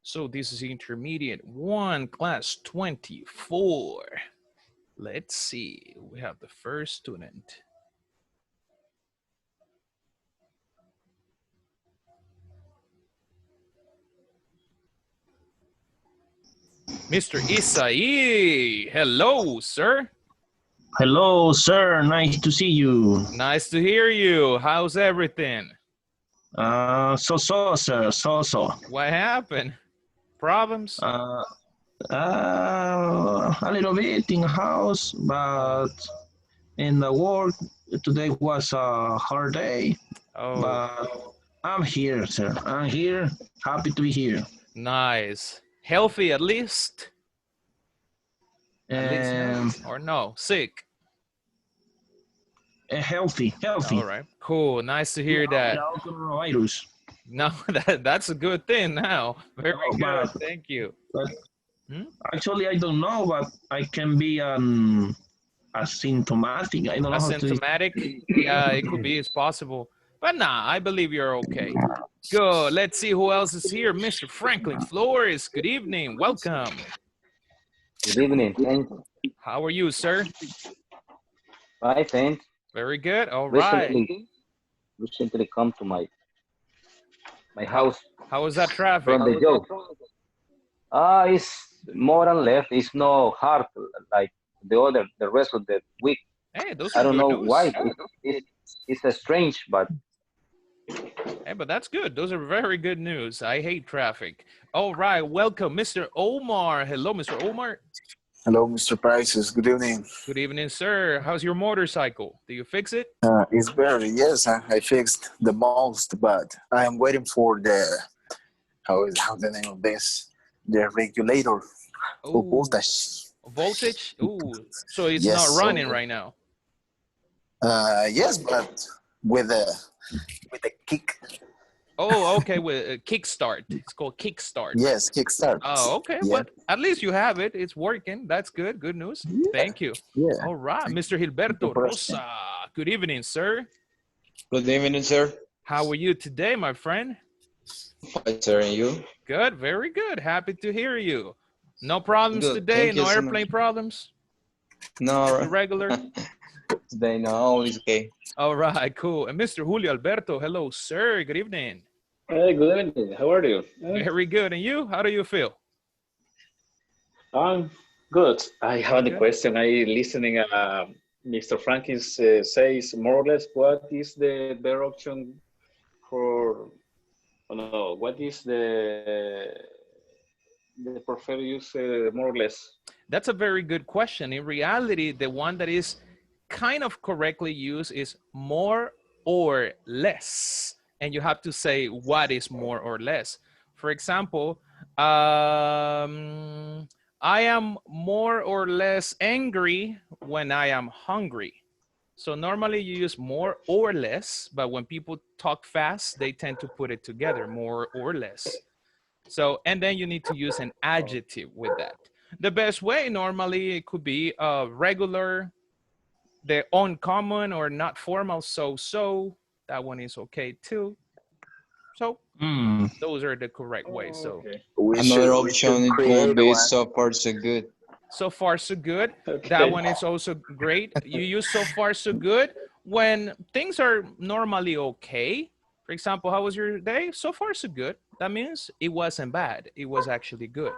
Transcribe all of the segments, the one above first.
So this is intermediate 1, class 24. Let's see. We have the first student. Mr. Isai. Hello, sir. Hello, sir. Nice to see you. Nice to hear you. How's everything? So, sir. So. What happened? Problems? A little bit in the house, but in the work today was a hard day. Oh, But I'm here, sir. I'm here. Happy to be here. nice. Healthy at least? At least healthy. Or no, sick? Healthy. All right, cool. Nice to hear that. Coronavirus. No, that's a good thing now. Very good. Thank you. But actually, I don't know, but I can be asymptomatic. I don't know Asymptomatic? Yeah, it could be. It's possible. But nah, I believe you're okay. Good. Let's see who else is here. Mr. Franklin Flores. Good evening. Welcome. Good evening. Thanks. How are you, sir? Fine, thanks. Very good. All right. Recently come to my house. How was that traffic? From the job. It's more and less. It's not hard like the rest of the week. Hey, those I are don't good know news. why. It's a strange, but. Hey, but that's good. Those are very good news. I hate traffic. All right. Welcome, Mr. Omar. Hello, Mr. Omar. Hello, Mr. Prices. Good evening. Good evening, sir. How's your motorcycle? Do you fix it? It's better. Yes, I fixed the most, but I am waiting for the how the name of this? The regulator for voltage. Voltage? Ooh, so it's Yes, not running right now. Yes, but with a kick. Oh, okay. With a kickstart. It's called kickstart. Yes, kickstart. Oh, okay. Yeah. Well, at least you have it. It's working. That's good. Good news. Yeah. Thank you. Yeah. All right, Mr. Gilberto Rosa. Good evening, sir. Good evening, sir. How are you today, my friend? Fine, sir. And you? Good. Very good. Happy to hear you. No problems Good. today? Thank you No so airplane much. problems? No. Regular? Today, no. All is okay. All right, cool. And Mr. Julio Alberto, hello, sir. Good evening. Hey, good evening. How are you? Very good. And you? How do you feel? I'm good. I have a question. I listening. Mr. Frankins says more or less what is the direction for? Oh no, what is the preferred use more or less? That's a very good question. In reality, the one that is kind of correctly used is more or less. And you have to say what is more or less. For example, I am more or less angry when I am hungry. So normally you use more or less, but when people talk fast, they tend to put it together, more or less. So, and then you need to use an adjective with that. The best way normally it could be regular, the uncommon or not formal, so. That one is okay too. So those are the correct ways. So another option it will be so far so good. So far so good. Okay. That one is also great. You use so far so good when things are normally okay. For example, how was your day? So far so good. That means it wasn't bad. It was actually good.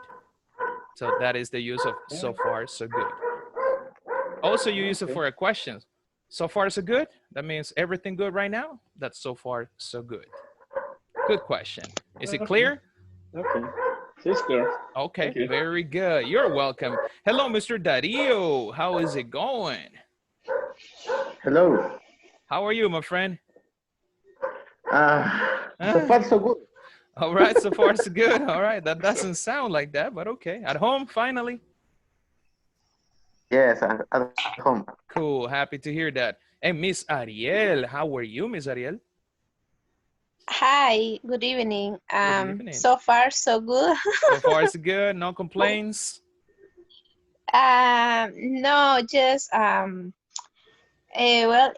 So that is the use of so far so good. Also, you use it for a question. So far so good. That means everything good right now. That's so far so good. Good question. Is it clear? Okay. It's clear. Okay, very good. You're welcome. Hello, Mr. Dario. How is it going? Hello. How are you, my friend? So far so good. All right, so far so good. All right, that doesn't sound like that, but okay. At home, finally? Yes, at home. Cool, happy to hear that. And Miss Ariel, how are you, Miss Ariel? Hi, good evening. Good evening. So far, so good. So far, so good. No complaints? No, just well,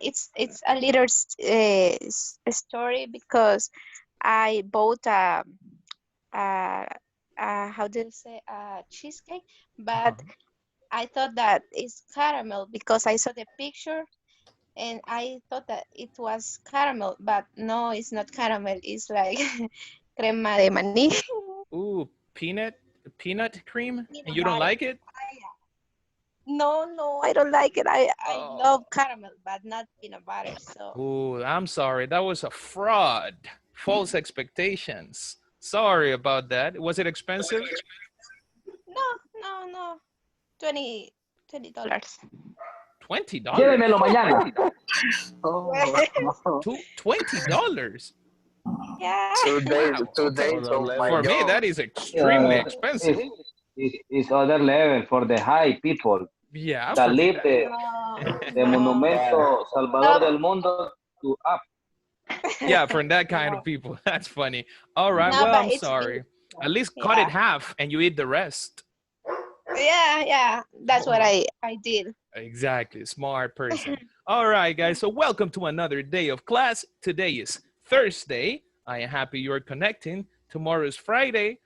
it's a little story because I bought a how do you say, cheesecake, but I thought that it's caramel because I saw the picture and I thought that it was caramel, but no, it's not caramel. It's like crema de maní. Ooh, peanut cream, and Peanut you don't butter. like it? No, no, I don't like it. I Oh. love caramel, but not peanut butter. So Ooh, I'm sorry. That was a fraud. False expectations. Sorry about that. Was it expensive? no, no, no. 20 $20. $20. Llévemelo mañana. Oh, $20. Yeah. 2 days, Wow. 2 days Other of my For level. me, job. that is extremely expensive. It's other level for the high people Yeah, that for me. live No, the no, Monumento Salvador no, del Mundo to up. Yeah, for that kind of no, people. That's funny. All right. no, Well, but I'm it's sorry. big. At least cut it Yeah, half and you eat the rest. yeah, yeah. That's what I did. Exactly. Smart person. All right, guys. So welcome to another day of class. Today is Thursday. I am happy you're connecting. Tomorrow is Friday.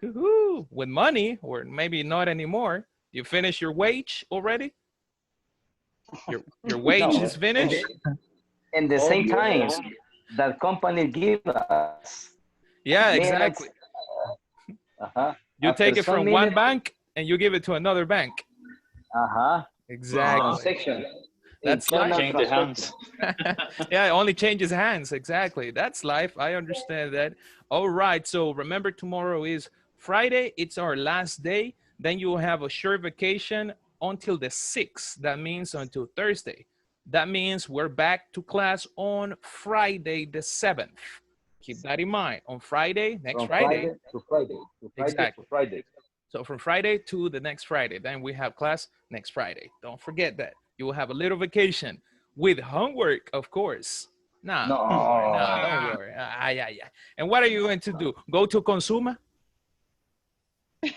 Woohoo! With money, or maybe not anymore. You finish your wage already? Your wage No, is finished? in the Oh, same time yes. that company give us Yeah, minutes, exactly. You after take it some from one minutes, bank and you give it to another bank. Exactly. transaction, That's internal life. Change the transaction. hands. Yeah, it only changes hands. Exactly. That's life. I understand that. All right. So remember, tomorrow is Friday. It's our last day. Then you will have a short vacation until the 6th. That means until Thursday. That means we're back to class on Friday, the 7th. Keep that in mind. On Friday, next From Friday. Friday to Friday, to Friday to Exactly. Friday. So from Friday to the next Friday, then we have class next Friday. Don't forget that. You will have a little vacation with homework, of course. Nah, don't worry. Nah, don't No, worry. Yeah. And what are you going to do? Go to Consuma?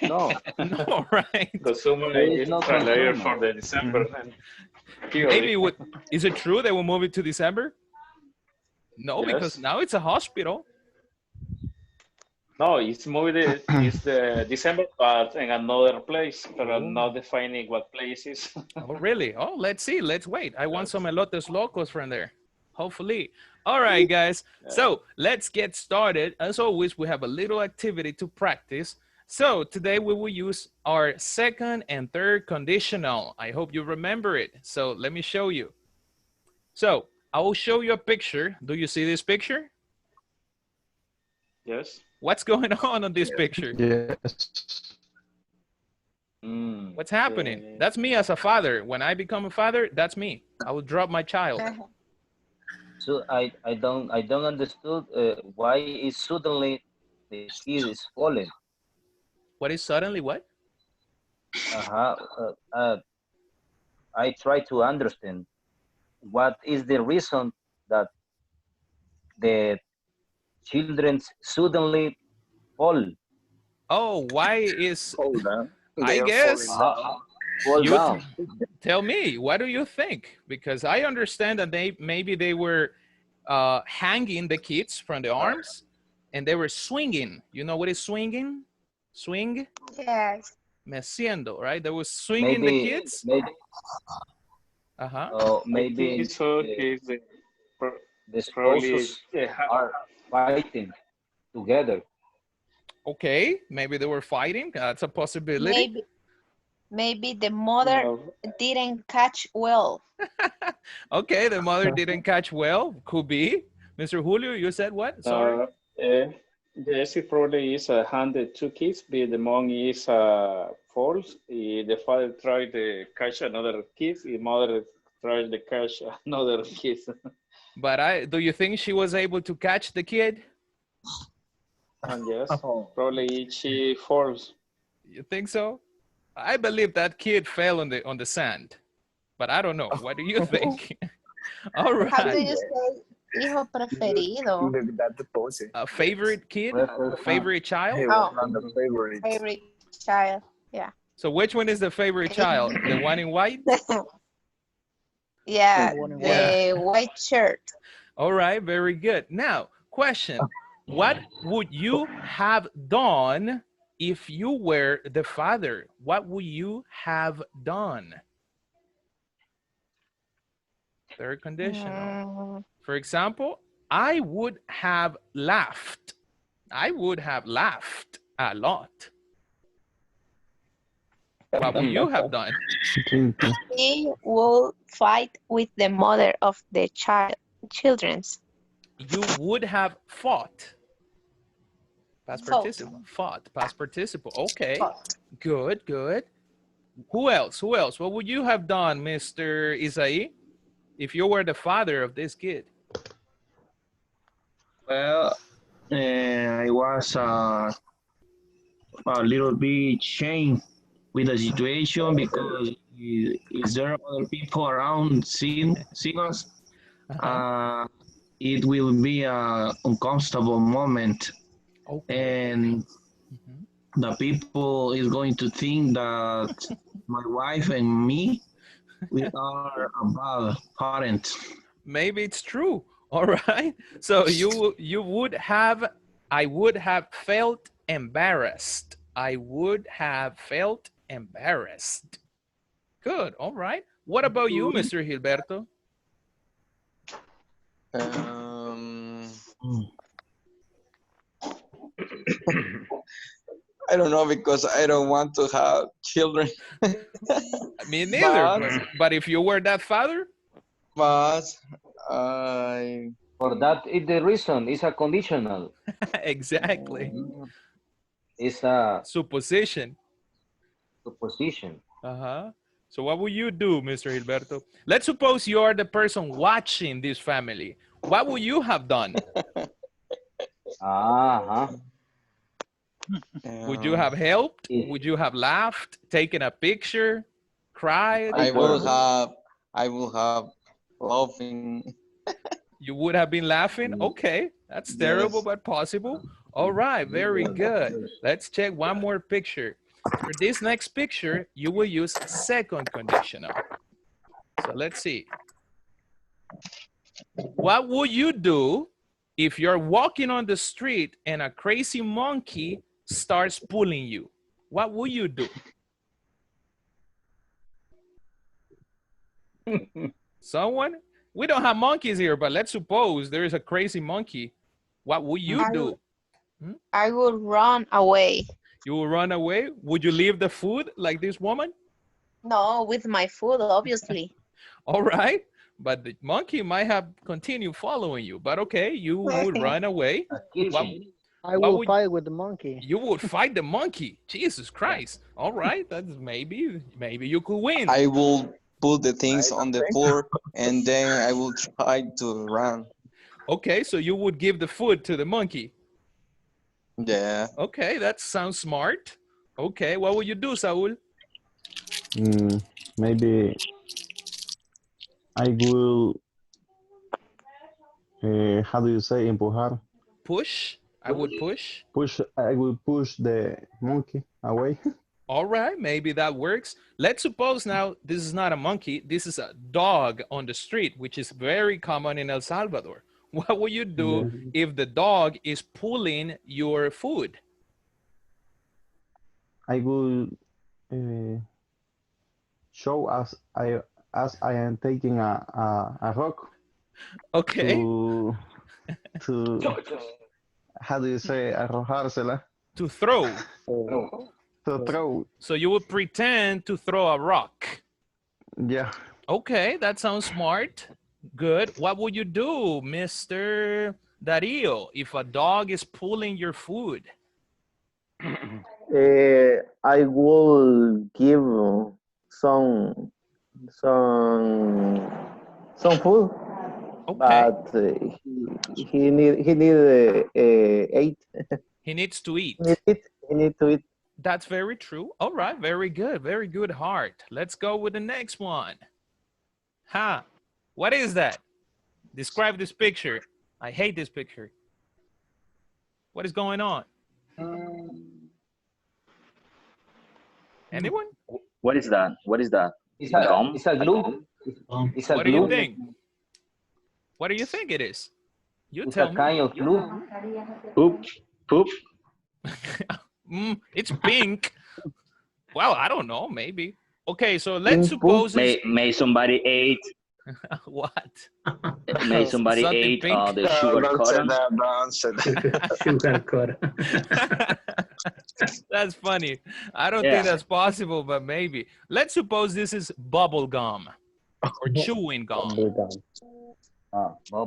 no, No, right? Consumer there is is no later consumer. for the December and Maybe theory. is it true they will move it to December? No, because Yes. now it's a hospital. No, it's moved. It's the December, but in another place. But I'm Oh, not defining what place is. oh, really? Oh, let's see. Let's wait. I want some Yes. elotes locos from there. Hopefully. All right, guys. So let's get started. As always, we have a little activity to practice. So today we will use our second and third conditional. I hope you remember it. So let me show you. So I will show you a picture. Do you see this picture? Yes. What's going on this picture? Yes. What's happening? That's me as a father. When I become a father, that's me. I will drop my child. So I don't understood why is suddenly the kid is falling. What is suddenly what? Uh-huh. I try to understand what is the reason that the children suddenly fall. Oh, why is Hold on. I They are falling guess Uh-huh. down. Fall you down. tell me, what do you think? Because I understand that maybe they were hanging the kids from the arms and they were swinging. You know what is swinging? Swing, Yes. meciendo, right? They were swinging the Maybe kids. maybe Uh-huh. I maybe think so. Is the probably spouses are fighting together. Okay, maybe they were fighting. That's a possibility. Maybe the mother no. didn't catch well. Okay, the mother didn't catch well. Could be. Mr. Julio, you said what? Sorry. Uh, yes, it probably is handed two kids, but the mom is false. The father tried to catch another kid. The mother tried to catch another kid. But do you think she was able to catch the kid? And yes, Oh, probably she falls. You think so? I believe that kid fell on the sand, but I don't know. What do you think? All How do right. you say hijo preferido? maybe that's the pose. A favorite kid? A favorite child? He was Oh, not the favorite. favorite child. Yeah. So which one is the favorite child? The one in white? Yeah, Yeah. the white shirt. All right, very good. Now, question. What would you have done if you were the father, what would you have done? Third conditional. For example, I would have laughed. I would have laughed a lot. What would you have done? He will fight with the mother of the children's. You would have fought. Past participle. Fought. Past participle. Okay. Good, good. Who else? Who else? What would you have done, Mr. Isai, if you were the father of this kid? Well, I was a little bit changed with the situation because is there other people around seeing us? It will be a uncomfortable moment, and the people is going to think that my wife and me we are a bad parent. Maybe it's true. All right. So you would have, I would have felt embarrassed. I would have felt embarrassed. Good. All right. What about you, Mr. Gilberto? I don't know because I don't want to have children. Me neither. But if you were that father? For that is the reason. It's a conditional. Exactly. It's a supposition. Supposition. So what would you do, Mr. Gilberto? Let's suppose you are the person watching this family. What would you have done? Would you have helped? Would you have laughed, taken a picture, cried? I will have laughing. You would have been laughing? Okay, that's terrible, but possible. All right, very good. Let's check one more picture. For this next picture, you will use second conditional. So let's see. What would you do if you're walking on the street and a crazy monkey starts pulling you? What would you do? Someone? We don't have monkeys here, but let's suppose there is a crazy monkey. What would you do? I would run away. You will run away? Would you leave the food like this woman? No, with my food, obviously. All right. But the monkey might have continued following you. But okay, you would run away. I will fight with the monkey. You would fight the monkey. Jesus Christ. All right. That's maybe you could win. I will put the things on the floor and then I will try to run. Okay, so you would give the food to the monkey. Yeah. Okay, that sounds smart. Okay, what would you do, Saul? Maybe I will, how do you say, empujar? Push? I would push? I will push the monkey away. All right, maybe that works. Let's suppose now this is not a monkey. This is a dog on the street, which is very common in El Salvador. What would you do if the dog is pulling your food? I will show as I am taking a rock. Okay. To how do you say arrojársela? To throw. To throw. So you would pretend to throw a rock. Yeah. Okay, that sounds smart. Good. What would you do, Mr. Darío, if a dog is pulling your food? I will give some food, but he need 8. He needs to eat. He need to eat. That's very true. All right, very good heart. Let's go with the next one. What is that? Describe this picture. I hate this picture. What is going on? Anyone? What is that? What is that? It's a glue. It's a what glue. do you think? What do you think it is? You it's tell a me. kind of glue. Poop. It's pink. Well, I don't know, maybe. Okay, so let's suppose it's... May somebody ate. What? May somebody Something ate pink? the sugar Don't say cotton. that. Don't say that. Sugar cotton. That's funny. I don't Yeah. think that's possible, but maybe. Let's suppose this is bubble gum or chewing gum.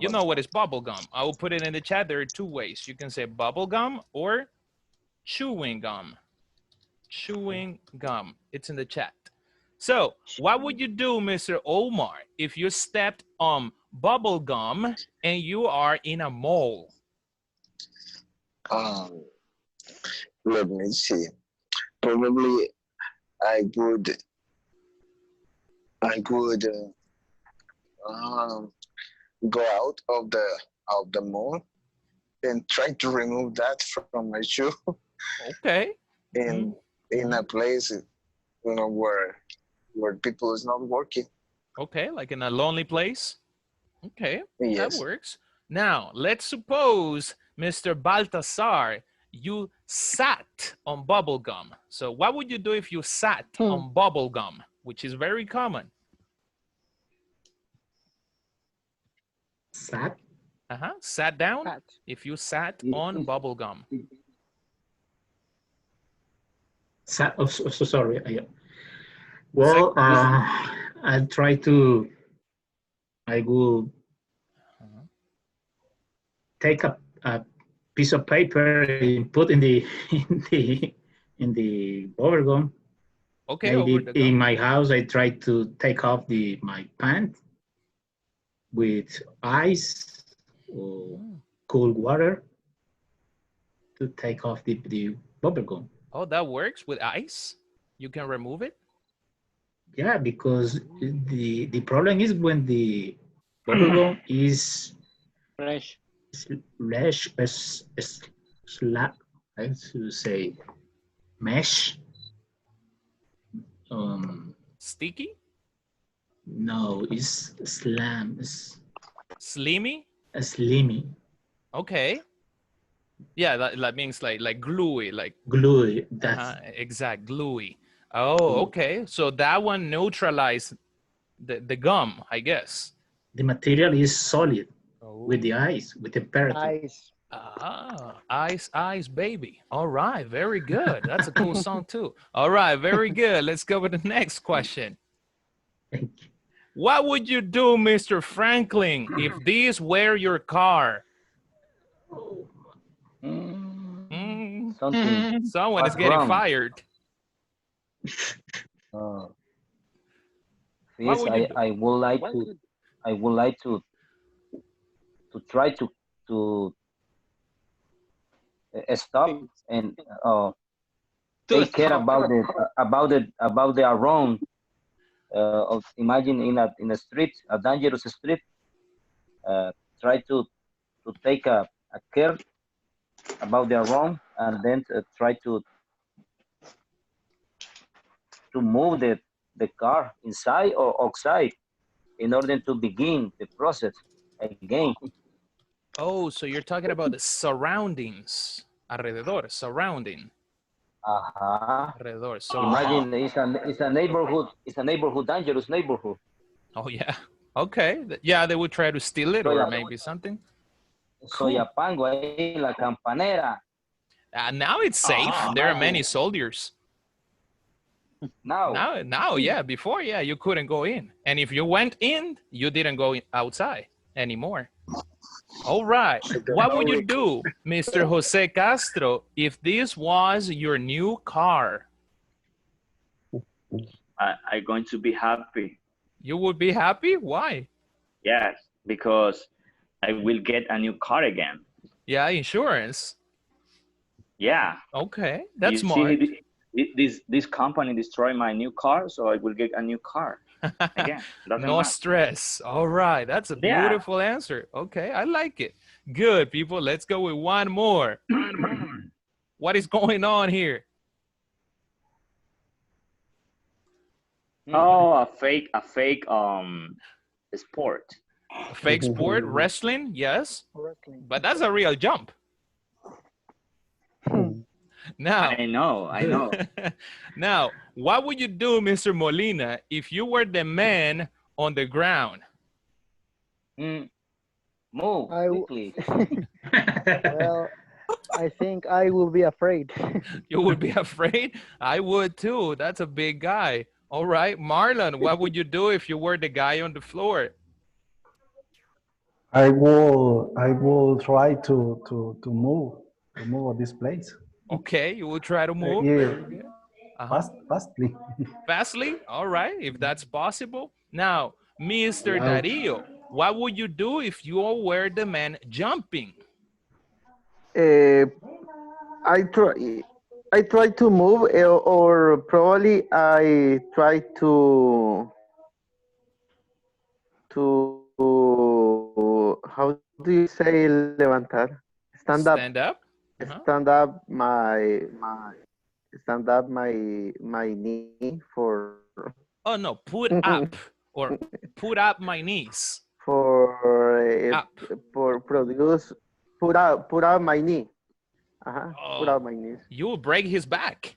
You know what is bubble gum. I will put it in the chat. There are two ways. You can say bubble gum or chewing gum. Chewing gum. It's in the chat. So what would you do, Mr. Omar, if you stepped on bubble gum and you are in a mall? Let me see. Probably I would go out of the mall and try to remove that from my shoe. Okay. In a place where people is not working. Okay, like in a lonely place. Okay, yes. That works. Now, let's suppose, Mr. Baltasar, you sat on bubble gum. So what would you do if you sat on bubble gum, which is very common? Sat? Sat down. If you sat on bubble gum. Sat, sorry. Well, I will take a piece of paper and put in the bubble gum. Okay. Maybe in my house, I try to take off my pants with ice or cold water to take off the bubble gum. Oh, that works with ice? You can remove it? Yeah, because the problem is when the bubble gum is fresh, slap, I should say, mesh. Sticky? No, it's slam. It's slimy? Slimy. Okay. Yeah, that means like gluey, like gluey. That's exact, gluey. Oh, okay. So that one neutralized the gum, I guess. The material is solid with the ice, with temperature. Ice. Ice, baby. All right, very good. That's a cool song too. All right, very good. Let's go with the next question. What would you do, Mr. Franklin, if this were your car? Someone is getting fired. Yes, I would like to try to stop and take care about the around. Imagine in a street, a dangerous street. Try to take a care about the around, and then try to move the car inside or outside in order to begin the process again. Oh, so you're talking about the surroundings, alrededor, surrounding. Alrededor. So imagine it's a neighborhood. It's a neighborhood, dangerous neighborhood. Oh yeah. Okay. Yeah, they would try to steal it or maybe something. Soyapango ahí, la campanera. Now it's safe. There are many soldiers. Now, yeah. Before, yeah, you couldn't go in. And if you went in, you didn't go outside anymore. All right. What would you do, Mr. Jose Castro, if this was your new car? I'm going to be happy. You would be happy? Why? Yes, because I will get a new car again. Yeah, insurance. Yeah. Okay, that's smart. This company destroyed my new car, so I will get a new car again. No stress. All right, that's a beautiful answer. Okay, I like it. Good, people. Let's go with one more. What is going on here? Oh, a fake sport. A fake sport, wrestling, yes. But that's a real jump. Now, I know. now, what would you do, Mr. Molina, if you were the man on the ground? Move quickly. Well, I think I will be afraid. You would be afraid? I would too. That's a big guy. All right, Marlon, what would you do if you were the guy on the floor? I will try to move this place. Okay, you will try to move. Yeah, Very good. fastly. Fastly? All right, if that's possible. Now, Mr. Wow. Darío, what would you do if you were the man jumping? Uh, I try to move, or probably I try how do you say levantar? Stand up? Stand up stand up my knee for Oh, no, put up or put up my knees. Up. for produce put out my knee. Put out my knees. You will break his back.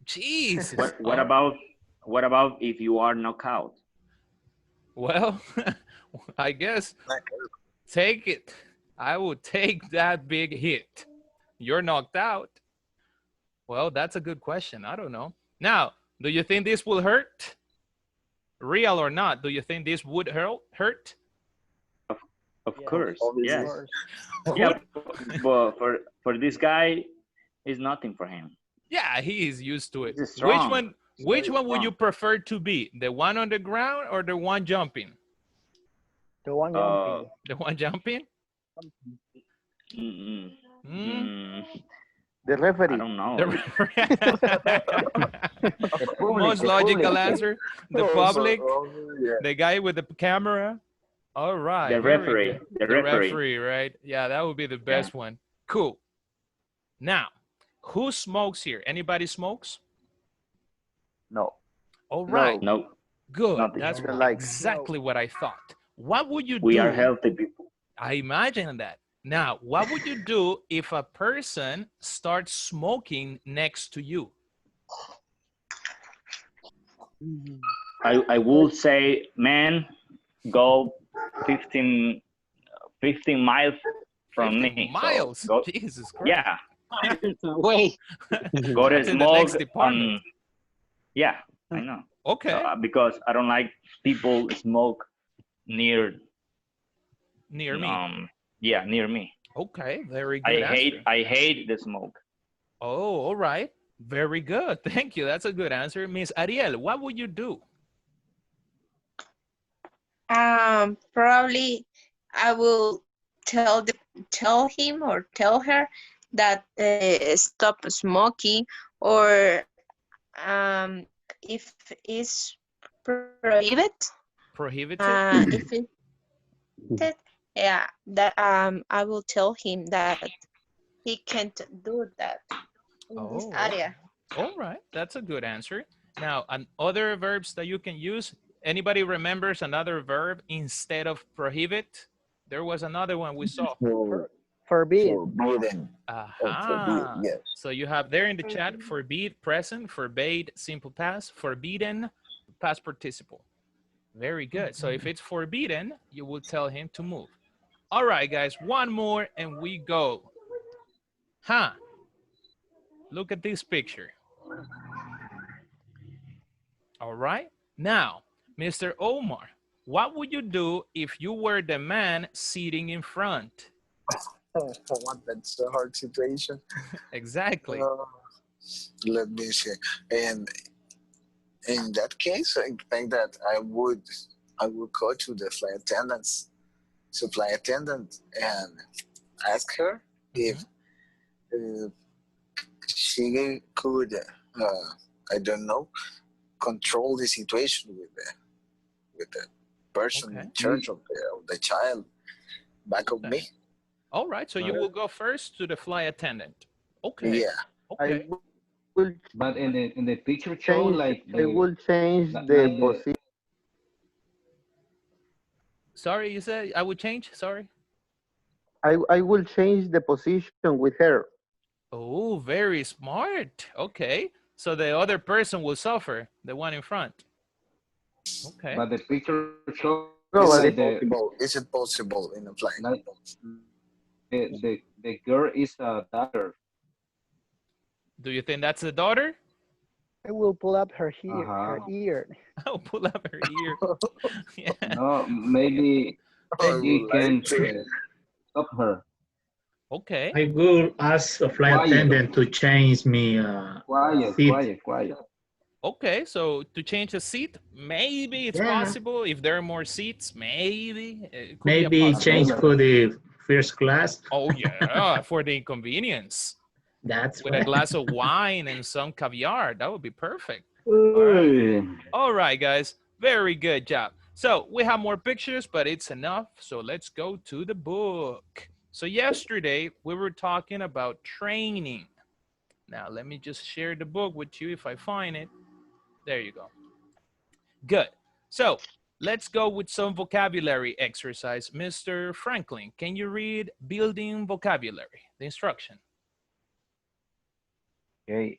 Jesus. What about if you are knocked out? Well, I guess take it. I will take that big hit. You're knocked out. Well, that's a good question. I don't know. Now, do you think this will hurt? Real or not? Do you think this would hurt? Of course, yes. Course. Yeah, but for this guy, it's nothing for him. Yeah, he is used to it. He's strong. Which one would you prefer to be? The one on the ground or the one jumping? The one jumping. The one jumping? The referee. I don't know. The most logical answer. The public. The guy with the camera. All right. The referee. The referee, right? Yeah, that would be the best one. Cool. Now, who smokes here? Anybody smokes? No. All right. No. Good. Nothing. That's exactly what I thought. What would you do? We are healthy people. I imagine that. Now, what would you do if a person starts smoking next to you? I would say, man, go 15 miles from 15 me. miles? So go, Jesus Christ. yeah. Wait. Go to That's in the next smoke department. yeah, I know. Okay. Because I don't like people smoke near Near me. Yeah, near me. Okay, very good. I hate the smoke. Oh, all right. Very good. Thank you. That's a good answer. Miss Ariel, what would you do? Probably I will tell him or tell her that stop smoking, or if it's prohibited. Prohibited? If it, yeah, that I will tell him that he can't do that in this area. All right, that's a good answer. Now, other verbs that you can use. Anybody remembers another verb instead of prohibit? There was another one we saw. Forbidden. Forbidden. Aha. Yes. So you have there in the chat, forbid, present, forbade, simple past, forbidden, past participle. Very good. So if it's forbidden, you will tell him to move. All right, guys, one more and we go. Look at this picture. All right. Now, Mr. Omar, what would you do if you were the man sitting in front? That's a hard situation. Exactly. Let me see. And in that case, I think that I would go to the flight attendant, and ask her if she could, I don't know, control the situation with the person in charge of the child back of me. All right, so you will go first to the flight attendant. Okay. Yeah. Okay. But in the picture show, like I will change the position. Sorry, you said I would change? Sorry. I will change the position with her. Oh, very smart. Okay. So the other person will suffer, the one in front. Okay. But the picture shows Is like Nobody. it possible? Is it possible in a plane? like the girl is a daughter. Do you think that's the daughter? I will pull up her Uh-huh. ear. I'll pull up her ear. Yeah. No, maybe I he would can like to. stop her. Okay. I will ask a flight Quiet, attendant to change me quiet, seat. quiet, quiet. Okay, so to change a seat, maybe it's Yeah, possible. If there are more seats, maybe it could be a maybe change possibility. for the first class. Oh yeah, for the inconvenience. That's With a right. glass of wine and some caviar, that would be perfect. All right. All right, guys. Very good job. So we have more pictures, but it's enough. So let's go to the book. So yesterday we were talking about training. Now let me just share the book with you if I find it. There you go. Good. So let's go with some vocabulary exercise. Mr. Franklin, can you read building vocabulary, the instruction? Okay.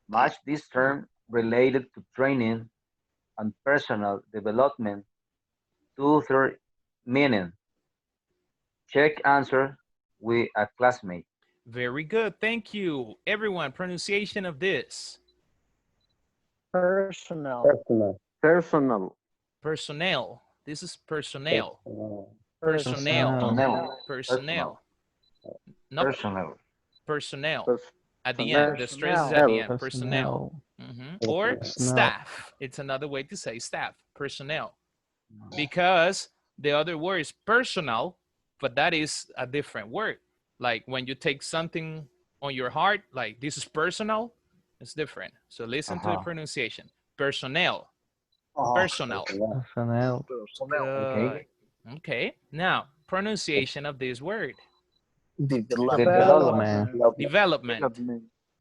Match this term related to training and personal development to their meaning. Check answer with a classmate. Very good. Thank you. Everyone, pronunciation of this. Personal. Personal. Personal. Personnel. This is personnel. Personnel. Personnel. Personnel. Personnel. Not Personal. personnel. Pers- At the end. The stress is at the Personnel. end. Personnel. Or Personnel. staff. It's another way to say staff. Personnel. Because the other word is personal, but that is a different word. Like when you take something on your heart, like this is personal, it's different. So listen to the pronunciation. Personnel. Personal. Personnel. Good. Okay. Now, pronunciation of this word. Development. Development.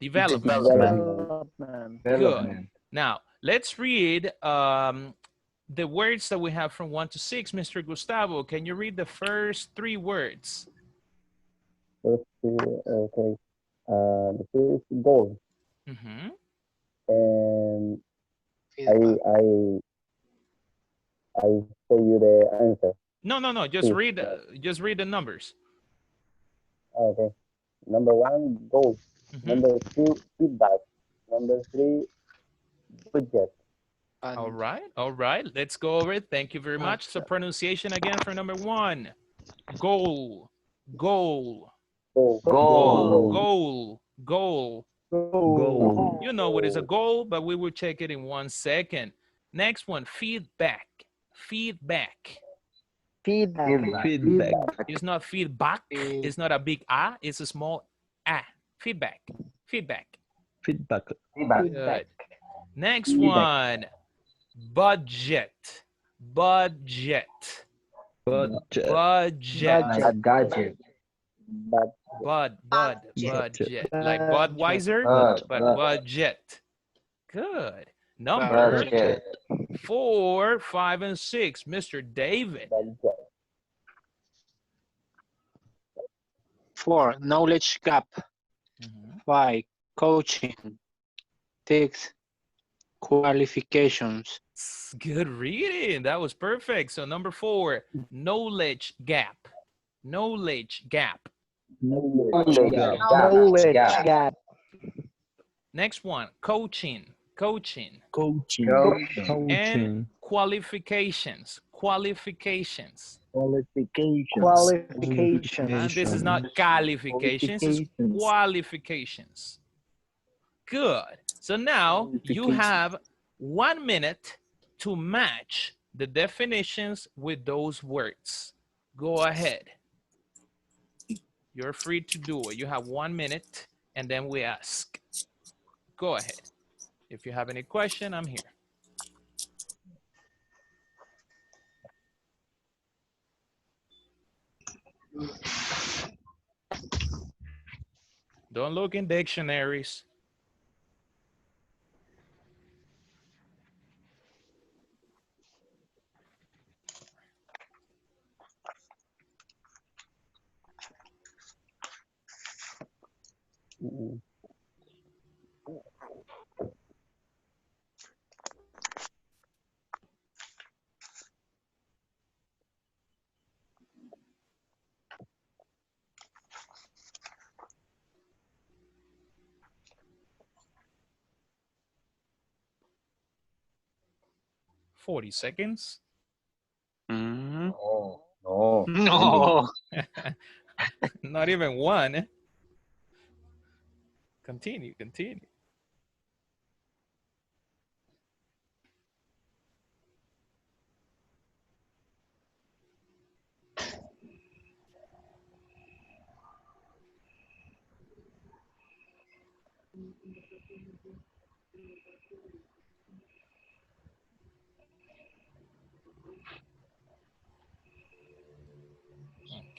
Development. Development. Good. Now, let's read the words that we have from 1 to 6. Mr. Gustavo, can you read the first 3 words? First, okay. The first goal. Mm-hmm. And I say you the answer. No. Just read the numbers. Okay. Number 1, goal. Number 2, feedback. Number 3, budget. All right. Let's go over it. Thank you very much. So pronunciation again for number 1. Goal. Goal. Goal. Goal. Goal. Goal. You know what is a goal, but we will check it in 1 second. Next one, feedback. Feedback. Feedback. It's not feedback. It's not a big A. It's a small A. Feedback. Feedback. Feedback. Good. Next one, budget. Budget. Budget. Budget. Gadget. Budget. Like Budweiser, but budget. Good. Number Budget. 4, 5, and 6. Mr. David. 4, knowledge gap. 5, coaching. 6, qualifications. Good reading. That was perfect. So number 4, knowledge gap. Knowledge gap. Knowledge gap. Next one, coaching. Coaching. And Coaching. qualifications. Qualifications. Qualifications. And this is not qualifications, it's qualifications. Good. So now you have 1 minute to match the definitions with those words. Go ahead. You're free to do it. You have 1 minute and then we ask. Go ahead. If you have any question, I'm here. Don't look in dictionaries. 40 seconds. No, no. No. Not even one. Continue, continue.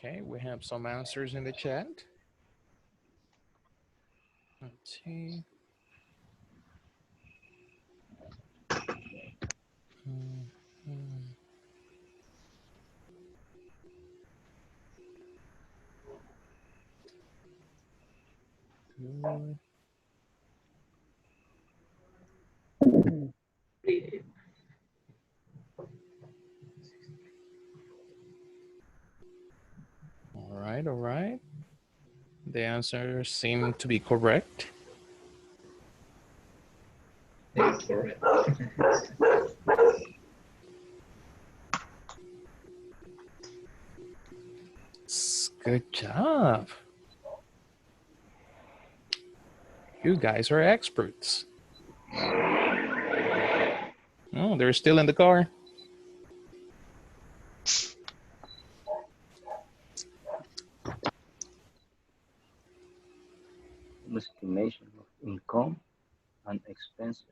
Okay, we have some answers in the chat. Let's see. Good. All right, all right. The answers seem to be correct. Good job. You guys are experts. Oh, they're still in the car. Estimation of income and expenses.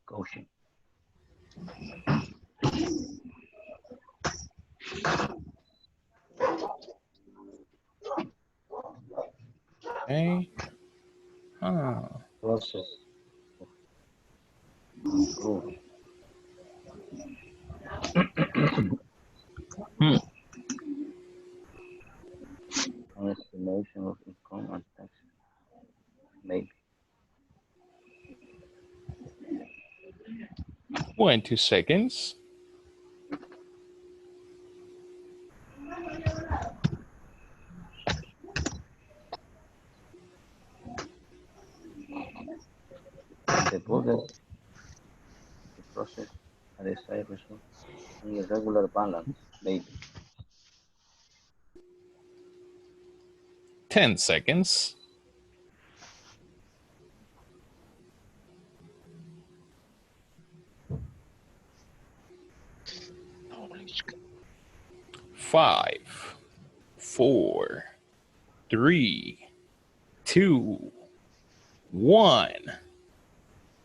Coaching. Okay. Process of improving. An estimation of income and taxes. Maybe. 20 seconds. The budget, the process, a desired result, an irregular balance. Maybe. 10 seconds. Five, 4, 3, 2, 1.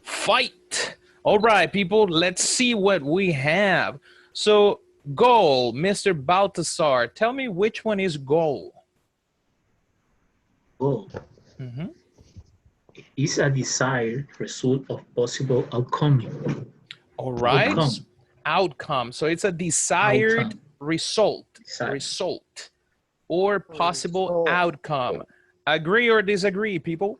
Fight. All right, people, let's see what we have. So, goal, Mr. Baltasar, tell me which one is goal. Goal is a desired result of possible outcome. All right. Outcome. So it's a desired result. Result or possible outcome. Agree or disagree, people?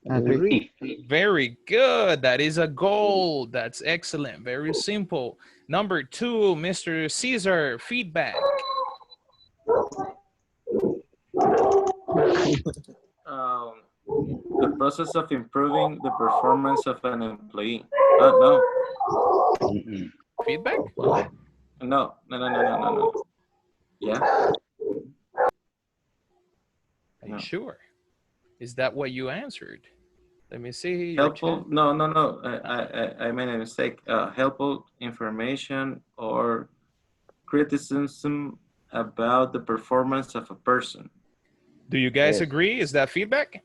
Agree. Very good. That is a goal. That's excellent. Very simple. Number 2, Mr. Caesar, feedback. The process of improving the performance of an employee. No. Feedback? No. Yeah. Are you sure? Is that what you answered? Let me see. Helpful? No. I made a mistake. Helpful information or criticism about the performance of a person. Do you guys agree? Is that feedback?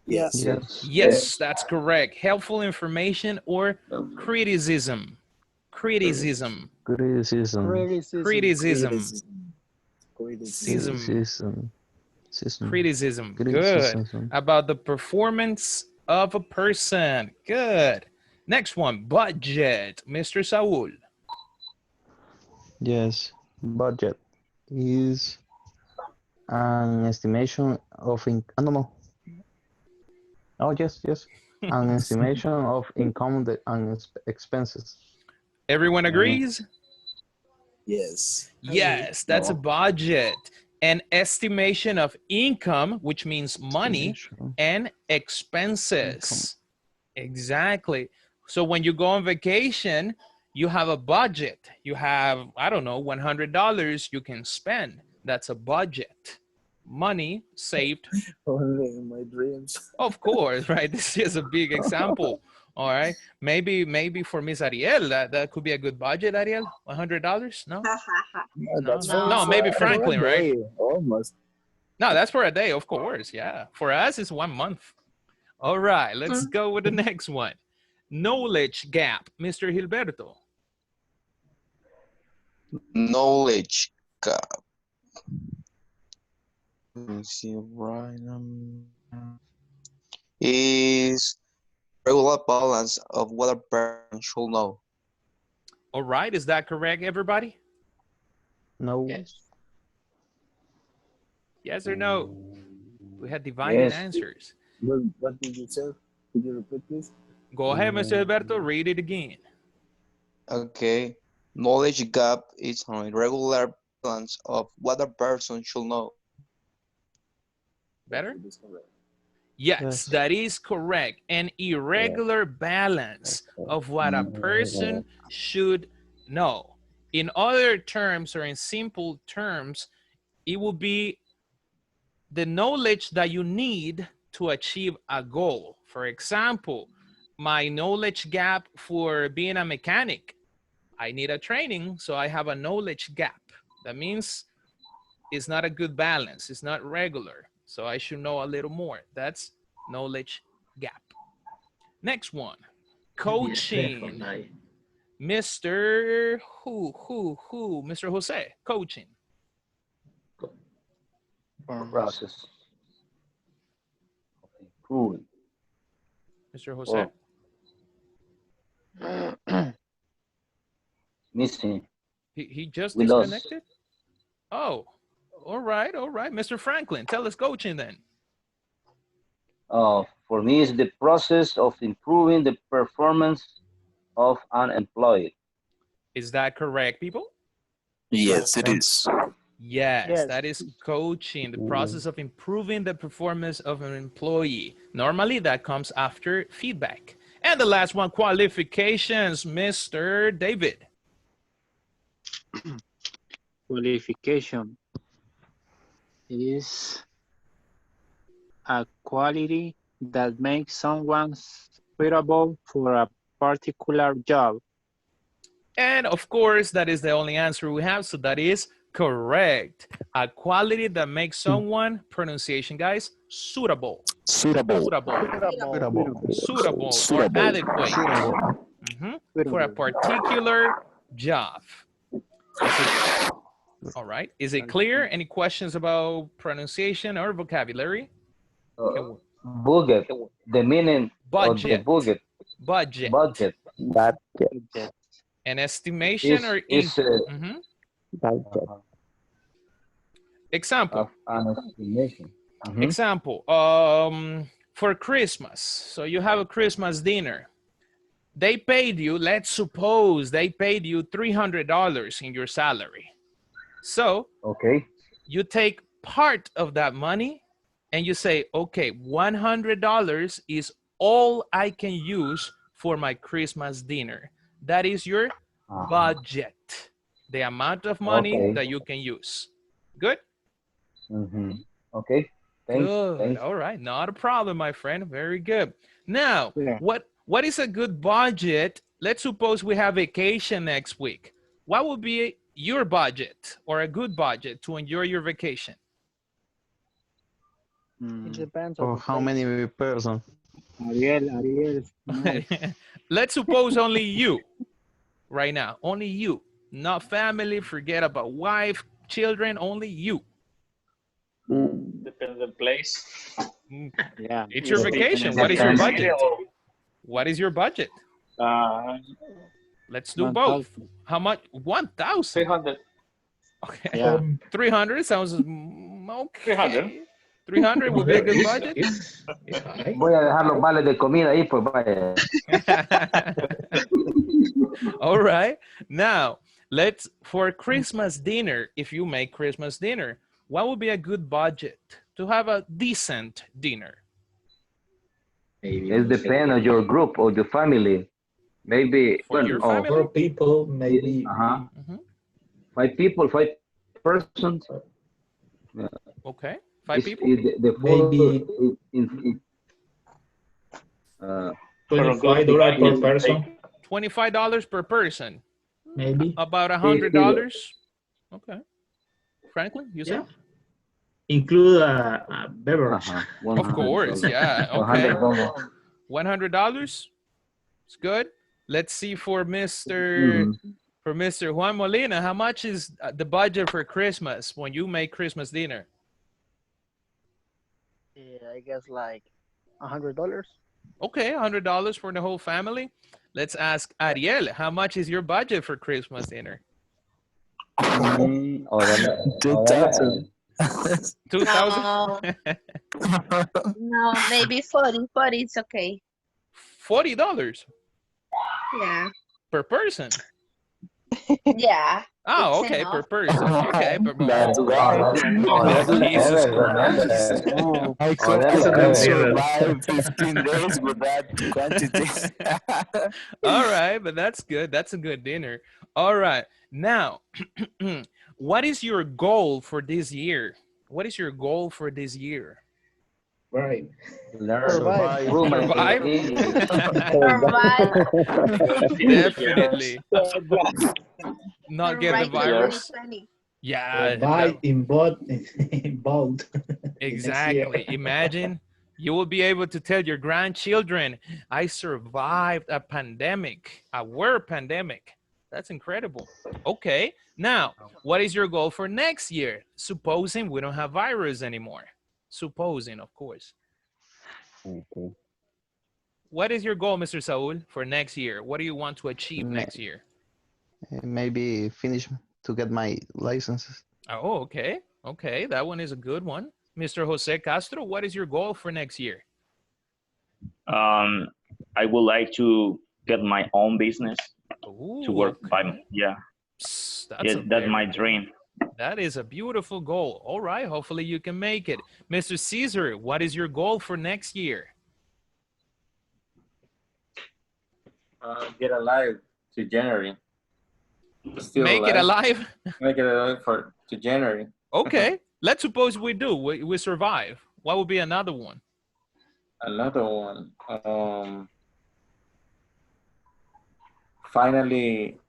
Yes. Yes, that's correct. Helpful information or criticism. Criticism. Good. About the performance of a person. Good. Next one, budget. Mr. Saul. Yes, budget is an estimation of I don't know. Oh yes. An estimation of income and expenses. Everyone agrees? Yes. Yes, that's a budget. An estimation of income, which means money, Estimation and income. expenses. Exactly. So when you go on vacation, you have a budget. You have, I don't know, $100 you can spend. That's a budget. Money saved. Only in my dreams. Of course, right? This is a big example. All right. Maybe for Miss Ariel, that could be a good budget, Ariel. $100? No? No, No, that's no, maybe for a Franklin, right? day, almost. No, that's for a day, of course. Yeah. For us, it's 1 month. All right, let's go with the next one. Knowledge gap, Mr. Gilberto. Knowledge gap. Let me see right is regular balance of what a person should know. All right, is that correct, everybody? No. Yes or no? We had divided answers. What did you say? Could you repeat, please? Go ahead, Mr. Gilberto, read it again. Okay. Knowledge gap is an irregular balance of what a person should know. Better? Yes, that is correct. An irregular balance of what a person should know. In other terms, or in simple terms, it will be the knowledge that you need to achieve a goal. For example, my knowledge gap for being a mechanic. I need a training, so I have a knowledge gap. That means it's not a good balance. It's not regular. So I should know a little more. That's knowledge gap. Next one, coaching. Mr. Who? Mr. Jose, coaching. Process of improving. Mr. Jose. Missing. He just We disconnected? Oh, all right. Mr. Franklin, tell us coaching then. For me, it's the process of improving the performance of an employee. Is that correct, people? Yes, it is. Yes, that is coaching, the process of improving the performance of an employee. Normally, that comes after feedback. And the last one, qualifications, Mr. David. Qualification is a quality that makes someone suitable for a particular job. And of course, that is the only answer we have. So that is correct. A quality that makes someone, pronunciation guys, suitable. Suitable or adequate. For a particular job. All right. Is it clear? Any questions about pronunciation or vocabulary? Budget. The meaning of the budget. Budget. An estimation or budget. Example. An estimation. Example. For Christmas. So you have a Christmas dinner. They paid you, let's suppose they paid you $300 in your salary. So you take part of that money and you say, okay, $100 is all I can use for my Christmas dinner. That is your budget, the amount of money that you can use. Good? Okay. Good. All right. Not a problem, my friend. Very good. Now, what is a good budget? Let's suppose we have vacation next week. What would be your budget or a good budget to enjoy your vacation? It depends on how many person. Ariel. Let's suppose only you right now. Only you. Not family. Forget about wife, children. Only you. Depends on the place. Yeah. It's your vacation. What is your budget? What is your budget? Let's do both. How much? 1,000. 300. Okay. Yeah. 300 sounds okay. 300. 300 would be a good budget. It's high. Voy a dejar los vales de comida ahí, pues vaya. All right. Now, for Christmas dinner, if you make Christmas dinner, what would be a good budget to have a decent dinner? Maybe It depends on your group or your family. Maybe For your family? 4 people, maybe. Mhm. 5 people, 5 persons. Yeah. Okay. 5 people? The Maybe $25 per person. $25 per person. Maybe. About $100. Okay. Franklin, you said? Include a beverage. Of course, yeah. Okay. $100. It's good. Let's see for Mr. Juan Molina, how much is the budget for Christmas when you make Christmas dinner? Yeah, I guess like $100. Okay, $100 for the whole family. Let's ask Ariel, how much is your budget for Christmas dinner? 2,000. 2,000? No, maybe 40. 40 it's okay. $40 Yeah. per person. Yeah. Oh, It's okay, enough. per person. Okay, That's right. Jesus Christ. I hope you can survive 15 days with that quantity. All right, but that's good. That's a good dinner. All right. Now, what is your goal for this year? What is your goal for this year? Right. Survive. Survive? Definitely. Not get the virus. Yeah. Buy in both. Exactly. Imagine you will be able to tell your grandchildren, I survived a pandemic, a world pandemic. That's incredible. Okay. Now, what is your goal for next year? Supposing we don't have virus anymore. Supposing, of course. Okay. What is your goal, Mr. Saul, for next year? What do you want to achieve next year? Maybe finish to get my licenses. Oh, okay. Okay, that one is a good one. Mr. Jose Castro, what is your goal for next year? I would like to get my own business to work by, that's my dream. That is a beautiful goal. All right, hopefully you can make it. Mr. Caesar, what is your goal for next year? Get alive to January. Make it alive? Make it alive to January. Okay, let's suppose we do. We survive. What would be another one? Another one. Finally,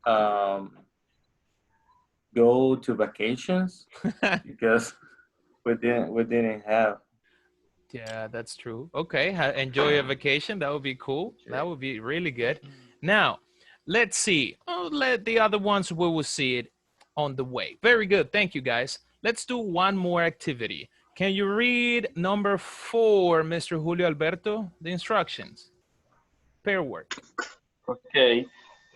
go to vacations because we didn't have. Yeah, that's true. Okay, enjoy a vacation. That would be cool. That would be really good. Now, let's see. Oh, let the other ones, we will see it on the way. Very good. Thank you, guys. Let's do one more activity. Can you read number 4, Mr. Julio Alberto, the instructions? Pair work. Okay.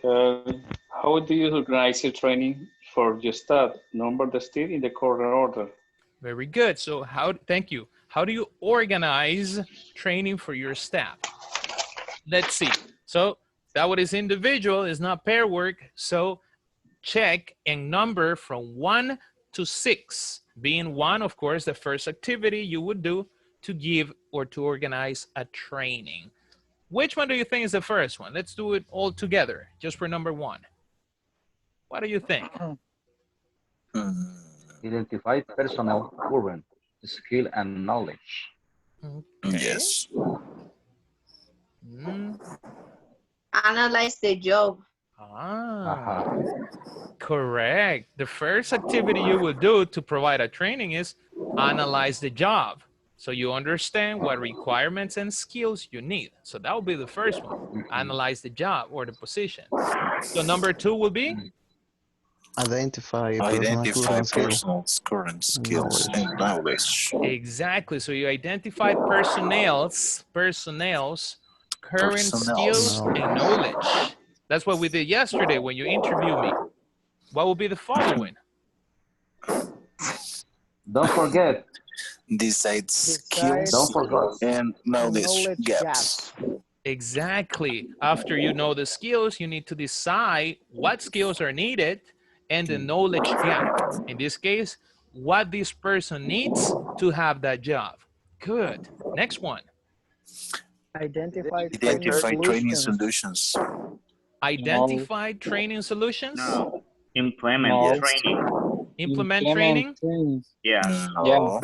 How do you organize your training for your staff? Number the state in the correct order. Very good. So thank you. How do you organize training for your staff? Let's see. So that one is individual, is not pair work. So check and number from 1 to 6. Being 1, of course, the first activity you would do to give or to organize a training. Which one do you think is the first one? Let's do it all together, just for number 1. What do you think? Identify personnel, current, skill, and knowledge. Okay. Yes. Analyze the job. Correct. The first activity you will do to provide a training is analyze the job. So you understand what requirements and skills you need. So that will be the first one. Analyze the job or the position. So number 2 will be? Identify personal current skills and knowledge. Exactly. So you identify personnel's current skills and knowledge. That's what we did yesterday when you interviewed me. What will be the following? Don't forget. Decide Decide Don't skills forget. and knowledge knowledge gaps. gaps. Exactly. After you know the skills, you need to decide what skills are needed and the knowledge gap. In this case, what this person needs to have that job. Good. Next one. Identify training Identify training solutions. solutions. No, Identify training solutions. No. Implement no. Yes. training. Implement Implement training. training. Yes. Yeah, No.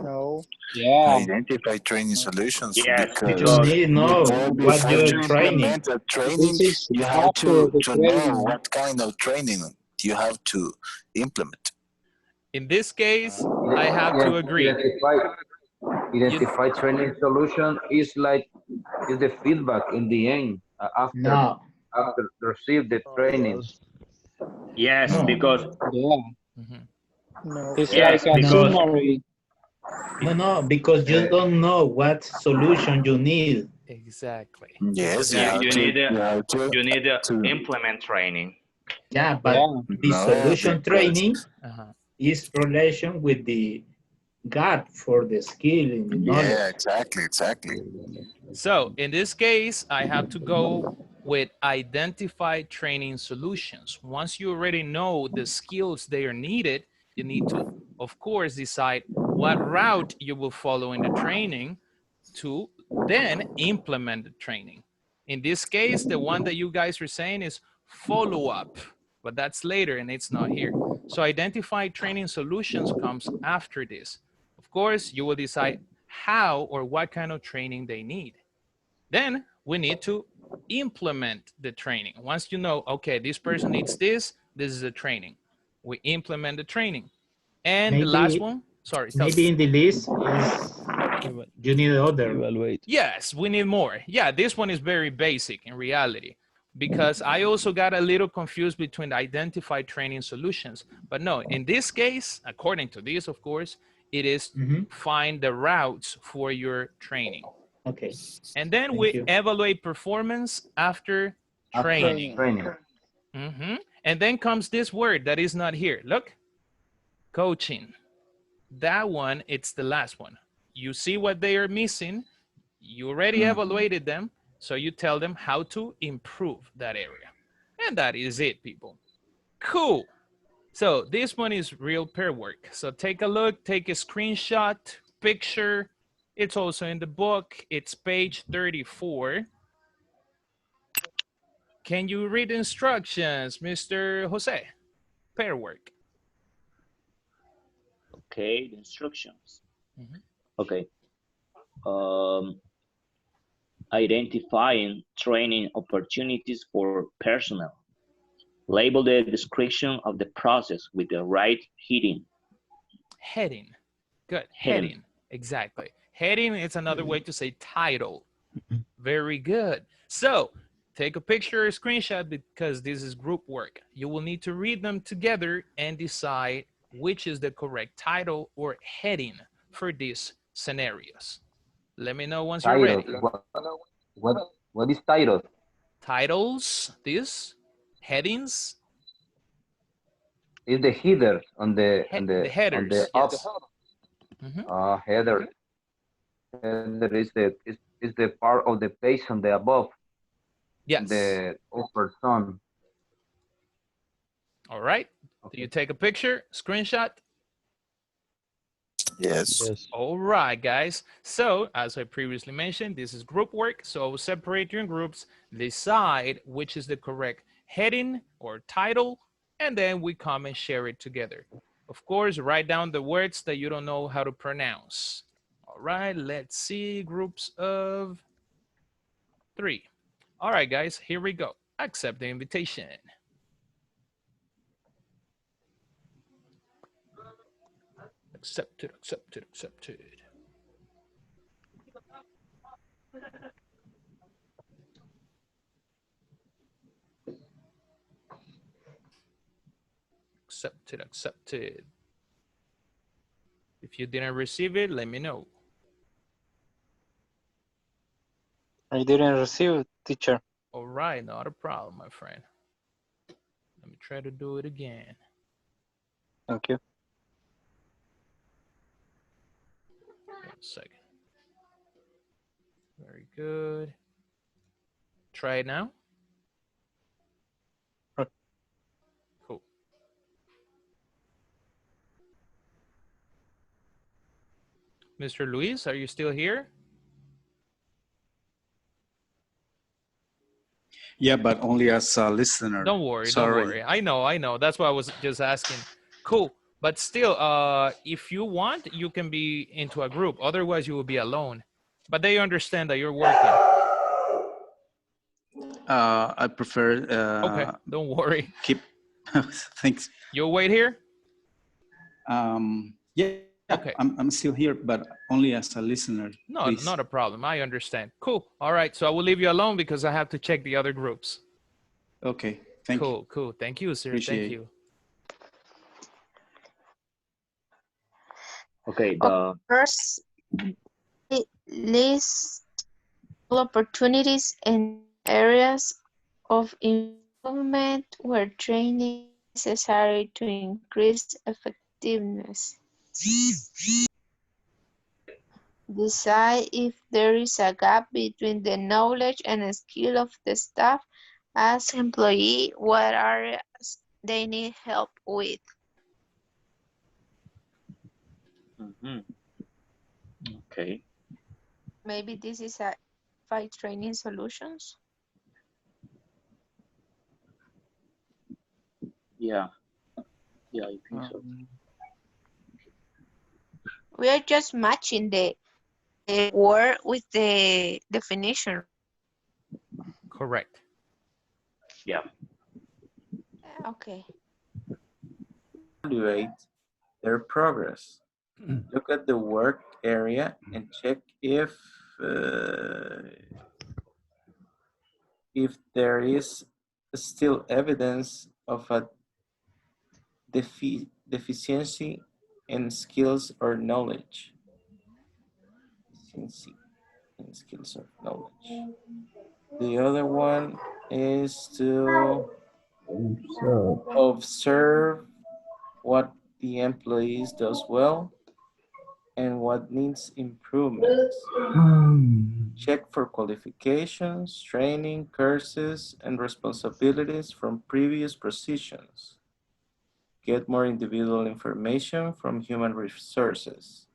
No. yeah. Identify training solutions Yes, You because because need to know what before you're to training. implement a training, This is you have after the to know training. what kind of training you have to implement. In this case, I have to agree. You, Identify training solution is like is the feedback in the end No, after receive the training. Yes. yes, no, because Yeah, Mhm. No. it's yes, like a because summary. no, because you don't know what solution you need. Exactly. Yes, you, you Exactly. need you need to implement training. Yeah, but Yeah, the know solution because training Uh-huh. is relation with the gap for the skill and the yeah, knowledge. exactly. So in this case, I have to go with identify training solutions. Once you already know the skills they are needed, you need to, of course, decide what route you will follow in the training to then implement the training. In this case, the one that you guys are saying is follow up, but that's later and it's not here. So identify training solutions comes after this. Of course, you will decide how or what kind of training they need. Then we need to implement the training. Once you know, okay, this person needs this is the training. We implement the training. And the last Maybe one, sorry, tell me. maybe in the list is you need other. Evaluate. Yes, we need more. Yeah, this one is very basic in reality because I also got a little confused between the identified training solutions. But no, in this case, according to this, of course, it is find the routes for your training. Okay. And then Thank we you. evaluate performance after training. And then comes this word that is not here. Look, coaching. That one, it's the last one. You see what they are missing. You already evaluated them. So you tell them how to improve that area. And that is it, people. Cool. So this one is real pair work. So take a look, take a screenshot, picture. It's also in the book. It's page 34. Can you read instructions, Mr. Jose? Pair work. Okay, the instructions. Mhm. Okay. Um, Identifying training opportunities for personnel. Label the description of the process with the right heading. Heading. Good. Heading. Exactly. Heading is another way to say title. Very good. So take a picture or screenshot because this is group work. You will need to read them together and decide which is the correct title or heading for these scenarios. Let me know once you're Titles. ready. What is titles? Titles, this, headings, Is the header on the the headers, up yes. Mhm. header. Header is the part of the page on the above. Yes. The upper zone. All right. Do you take a picture, screenshot? Yes. All right, guys. So as I previously mentioned, this is group work. So separate your groups, decide which is the correct heading or title, and then we come and share it together. Of course, write down the words that you don't know how to pronounce. All right, let's see, groups of 3. All right, guys, here we go. Accept the invitation. Accepted, accepted, accepted. Accepted, accepted. If you didn't receive it, let me know. I didn't receive it, teacher. All right, not a problem, my friend. Let me try to do it again. Thank you. 1 second. Very good. Try it now. Cool. Mr. Luis, are you still here? Yeah, but only as a listener. Don't worry, don't Sorry. worry. I know. That's why I was just asking. Cool. But still, if you want, you can be into a group. Otherwise, you will be alone. But they understand that you're working. I prefer. Okay, don't worry. Keep. Thanks. You'll wait here? Yeah. Okay. I'm still here, but only as a listener. No, please. not a problem. I understand. Cool. All right. So I will leave you alone because I have to check the other groups. Okay. Thank you. Cool. Thank you, sir. Appreciate Thank you. Okay, First, list all opportunities and areas of improvement where training is necessary to increase effectiveness. Decide if there is a gap between the knowledge and skill of the staff as employee, what areas they need help with. Okay. Maybe this is a fight training solutions. Yeah. Yeah, I think so. We are just matching the word with the definition. Correct. Yeah. Okay. Evaluate their progress. Look at the work area and check if there is still evidence of a deficiency in skills or knowledge. Deficiency in skills or knowledge. The other one is to observe what the employees does well and what needs improvements. Check for qualifications, training, courses, and responsibilities from previous positions. Get more individual information from human resources.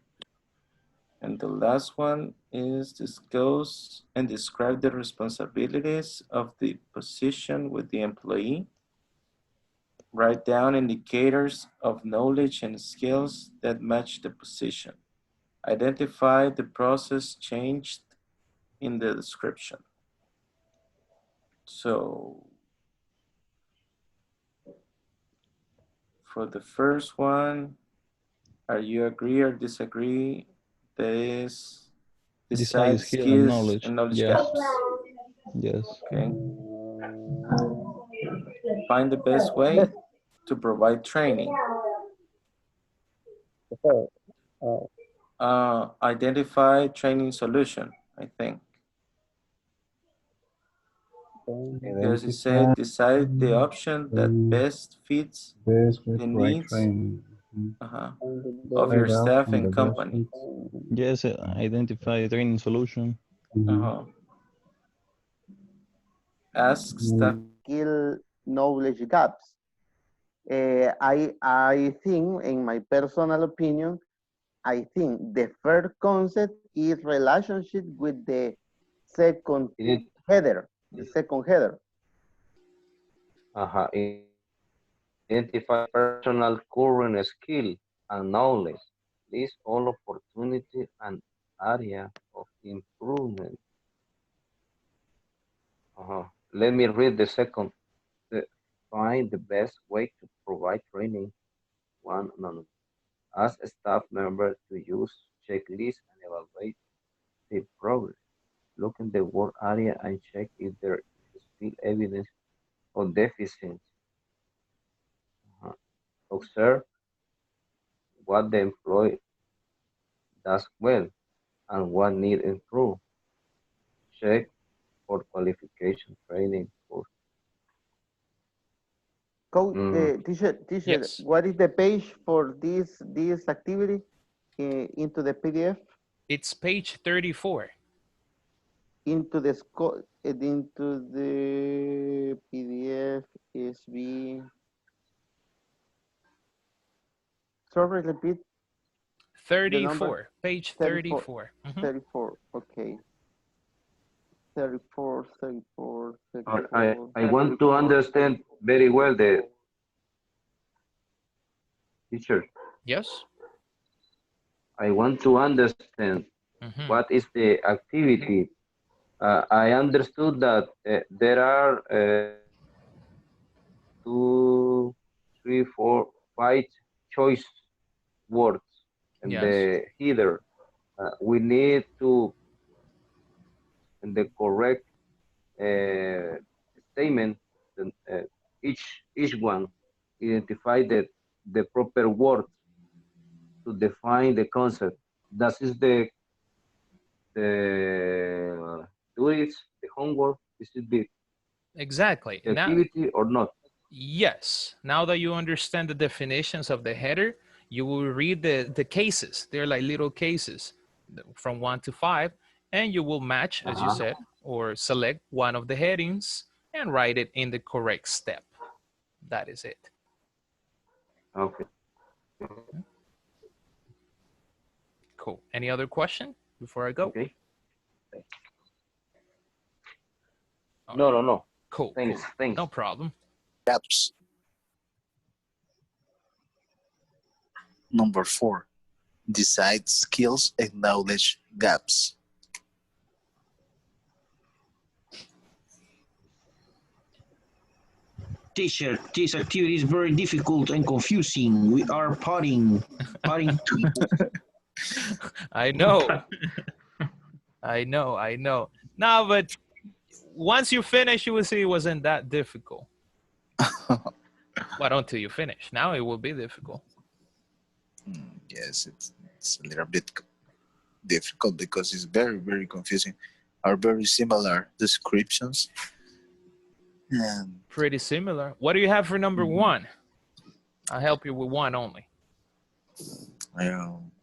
And the last one is disclose and describe the responsibilities of the position with the employee. Write down indicators of knowledge and skills that match the position. Identify the process changed in the description. So for the first one, are you agree or disagree? This decide skills and knowledge yes. gaps. Yes. Okay. Find the best way to provide training. Identify training solution, I think. Because it said decide the option that best fits the needs of your staff and company. Yes, identify training solution. Ask staff. Skill knowledge gaps. I think, in my personal opinion, I think the first concept is relationship with the second header. The second header. Identify personal current skill and knowledge. List all opportunity and area of improvement. Let me read the second. Find the best way to provide training. One, no. Ask a staff member to use checklists and evaluate their progress. Look in the work area and check if there is still evidence of deficiency. Observe what the employee does well and what need improve. Check for qualification training. For, Coach, mm, teacher, Yes. what is the page for this activity into the PDF? It's page 34. Into the PDF is be. Sorry, repeat the number. 34. Page 34. 34. Mhm. 34. Okay. 34, 34, I want to understand very well the teacher. Yes. I want to understand Mhm. what is the activity. I understood that there are 5 choice words in Yes. the header. We need to, in the correct statement, each one identify the proper word to define the concept. That is the duties, the homework. This is Exactly. the Now, activity or not. yes. Now that you understand the definitions of the header, you will read the cases. They're like little cases from 1 to 5, and you will match, as you Uh-huh. said, or select one of the headings and write it in the correct step. That is it. Okay. Cool. Any other question before I go? Okay. All No, right. no, no. Cool. Thanks. Cool. Thanks. No problem. Gaps. Number 4. Decide skills and knowledge gaps. Teacher, this activity is very difficult and confusing. We are potting people. I know. I know. I know. No, but once you finish, you will see it wasn't that difficult. But until you finish, now it will be difficult. Yes, it's a little bit difficult because it's very, very confusing. Are very similar descriptions. And Pretty similar. What do you have for number 1? I'll help you with one only.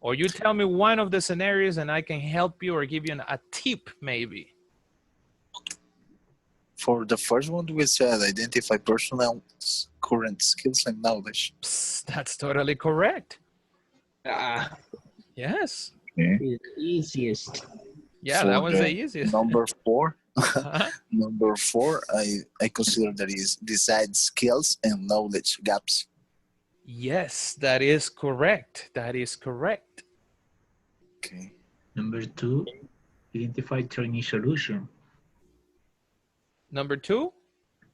Or you tell me one of the scenarios and I can help you or give you a tip maybe. for the first one, we said identify personal current skills and knowledge. Psst, that's totally correct. Yes. Okay. The easiest. Yeah, For that was the the easiest. number 4, Uh-huh. number 4, I consider that is decide skills and knowledge gaps. Yes, that is correct. That is correct. Okay. Number 2, identify training solution. Number 2?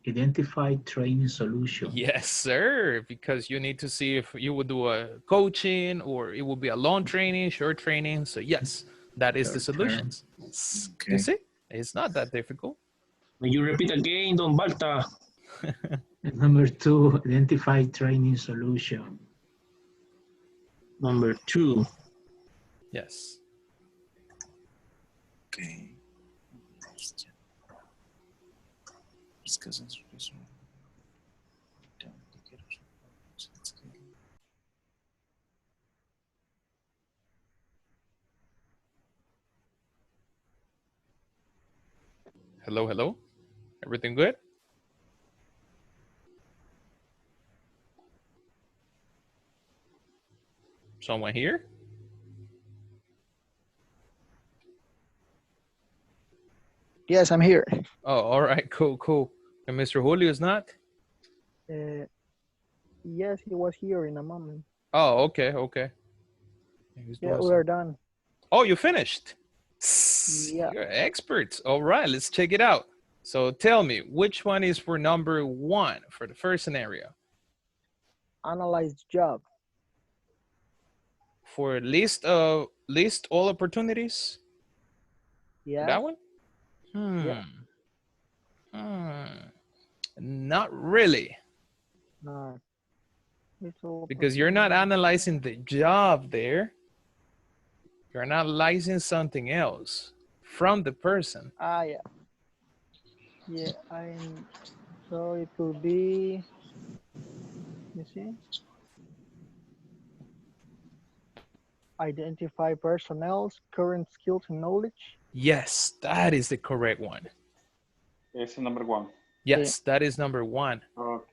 Identify training solution. Yes, sir. Because you need to see if you would do a coaching or it will be a long training, short training. So yes, that is the solutions. Okay. You see, it's not that difficult. When you repeat again, Don Balta. Number 2, identify training solution. Number 2. Yes. Okay. Hello, hello. Everything good? Someone here? Yes, I'm here. Oh, all right, cool, cool. And Mr. Julio is not? Yes, he was here in a moment. Oh, okay, okay. He's Yeah, doing we some- are done. Oh, you finished? Yeah. You're experts. All right, let's check it out. So tell me, which one is for number 1 for the first scenario? Analyze job. For list all opportunities? Yeah. That one? Yeah. Not really. No. Because you're not analyzing the job there. You're analyzing something else from the person. Ah, yeah. Yeah, so it could be, let me see, identify personnel's current skills and knowledge. Yes, that is the correct one. It's number one. Yeah. Yes, that is number one. Okay.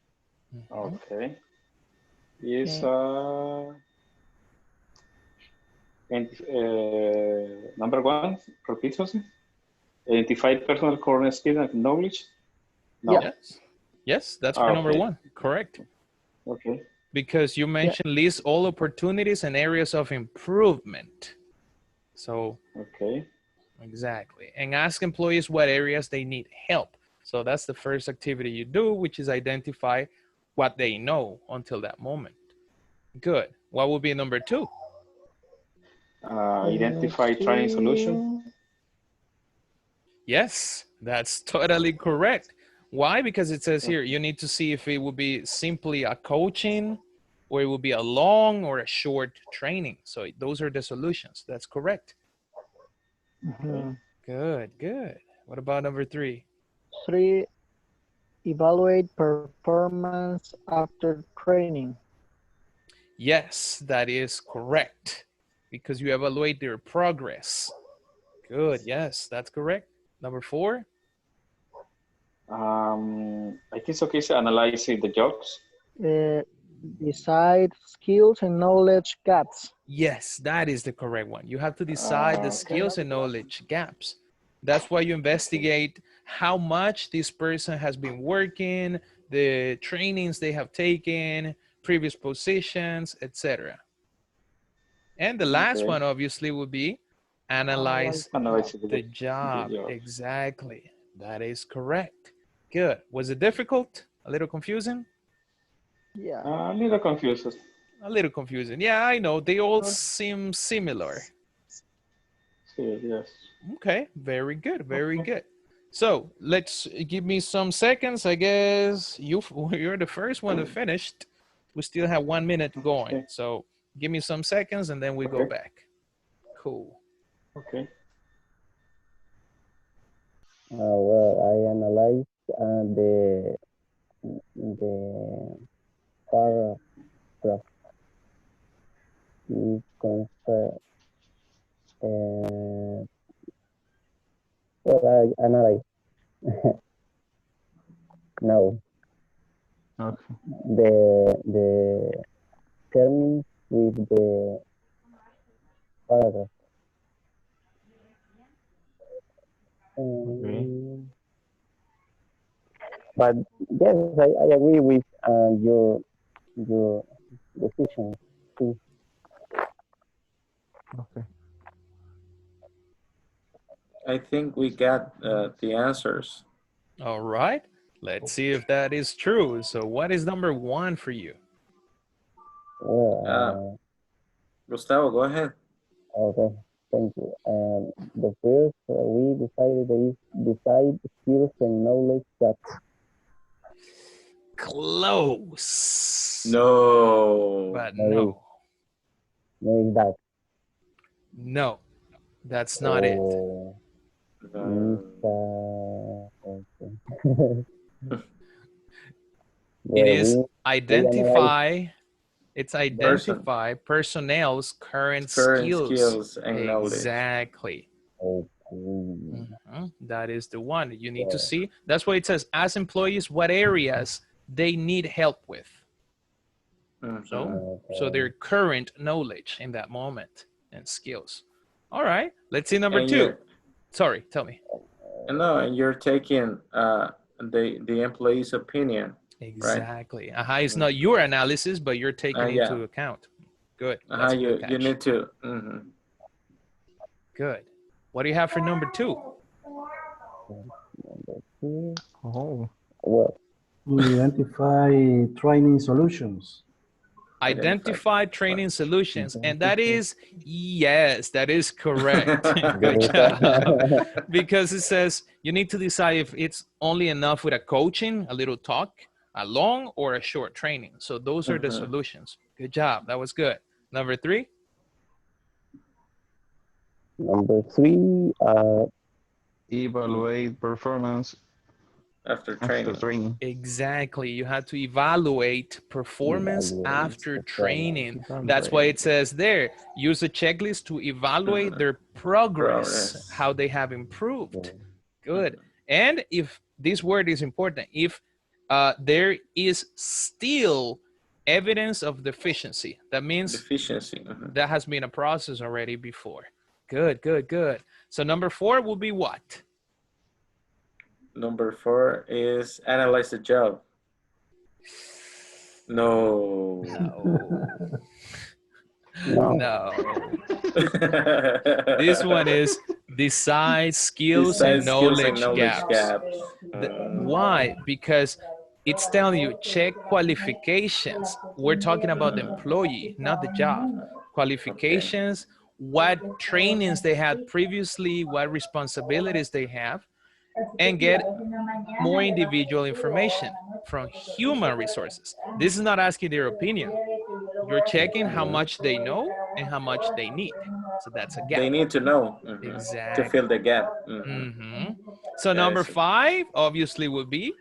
Mhm. Okay. Is Yeah. and, number one, repeat something. Identify personal current skill and knowledge. Yeah. No. Yes. Yes, that's for number Okay. one. Correct. Okay. Because you Yeah. mentioned list all opportunities and areas of improvement. So Okay. exactly. And ask employees what areas they need help. So that's the first activity you do, which is identify what they know until that moment. Good. What would be number two? Let's Identify training solution. see. Yes, that's totally correct. Why? Because it says here, you need to see if it would be simply a coaching or it would be a long or a short training. So those are the solutions. That's correct. Okay. Mhm. Good, good. What about number three? 3, evaluate performance after training. Yes, that is correct because you evaluate their progress. Good, yes, that's correct. Number four? I think so. Case analyzing the jobs. Uh, decide skills and knowledge gaps. Yes, that is the correct one. You have to decide the skills and knowledge gaps. That's why you investigate how much this person has been working, the trainings they have taken, previous positions, etc. And the last Okay. one obviously would be Analyze analyze the job. Analyzing the the job. jobs. Exactly. That is correct. Good. Was it difficult? A little confusing? Yeah. A little confused. A little confusing. Yeah, I know. They all seem similar. Yes. Okay, very good, very Okay. good. So let's give me some seconds. I guess you're the first one to finish. We still have 1 minute going. Okay. So give me some seconds and then we go Okay. back. Cool. Okay. Well, I analyzed the paragraph is confer, well, I analyze now Okay. the terms with the paragraph. Okay. But yes, I agree with your decision too. Okay. I think we got the answers. All right. Let's see if that is true. So what is number one for you? Well, Gustavo, go ahead. okay, thank you. The first we decided is decide skills and knowledge that. Close. No. But No, no. no is that. No, that's not it. Oh, okay. It Well, is we analyze identify, it's Person. identify personnel's current Current skills. skills and knowledge. Exactly. okay. That is the one you need to Yeah. see. That's why it says, as employees, what areas they need help with. So, so their Okay. current knowledge in that moment and skills. All right, let's see number And two. you're Sorry, tell me. no, and you're taking the employee's opinion, right? Exactly. It's not your analysis, but you're taking Yeah. into account. Good. That's a good You catch. need to. Good. What do you have for number two? Oh. Identify training solutions. Identify training solutions. And that is, yes, that is correct. Good job. Because it says you need to decide if it's only enough with a coaching, a little talk, a long or a short training. So those are the solutions. Good job. That was good. Number three. Number three, Evaluate performance After training. Exactly. You have to evaluate performance after training. That's why it says there, use a checklist to evaluate their progress, how they have improved. Good. And if this word is important, if there is still evidence of deficiency, that means that has been a process already before. Good, good, good. So number 4 will be what? Number 4 is analyze the job. No. No. This one is decide skills and knowledge gaps. Why? Because it's telling you check qualifications. We're talking about the employee, not the job. Qualifications, what trainings they had previously, what responsibilities they have, and get more individual information from human resources. This is not asking their opinion. You're checking how much they know and how much they need. So that's a gap. They need to know Exactly. to fill the gap. So number 5 obviously would be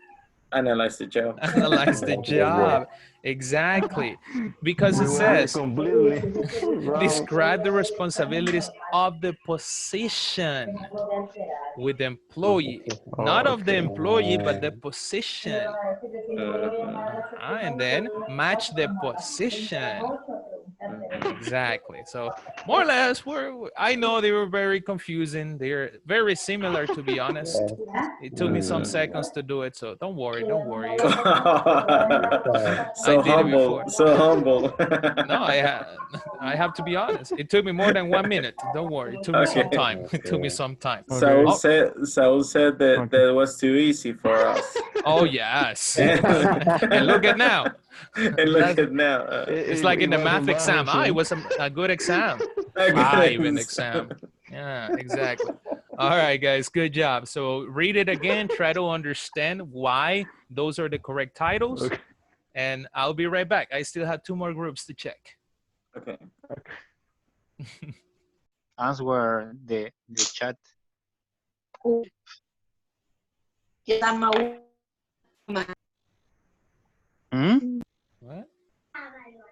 analyze the job. Analyze the job. Exactly. Because it says describe the responsibilities of the position with the employee. Not of the employee, but the position. And then match the position. Exactly. So more or less, I know they were very confusing. They're very similar, to be honest. It took me some seconds to do it, so don't worry, don't worry. So humble, so humble. No, I have to be honest. It took me more than 1 minute. Don't worry, it took me some time. It took me some time. Saul said that that was too easy for us. Oh yes. And look at now. And look at now. It's like in the math exam. It was a good exam. An exam. Yeah, exactly. All right, guys, good job. So read it again. Try to understand why those are the correct titles. Okay. And I'll be right back. I still have 2 more groups to check. Okay. Answer the chat. What?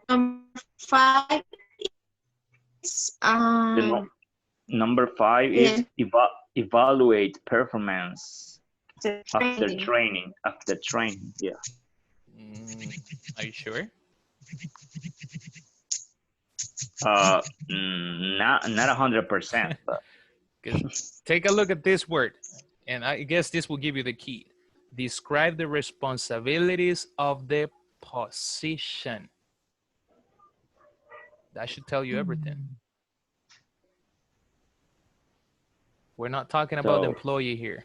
Number 5 is Number 5 is evaluate performance after training. Yeah. Are you sure? Not 100%. But take a look at this word, and I guess this will give you the key. Describe the responsibilities of the position. That should tell you everything. We're not talking about the employee here.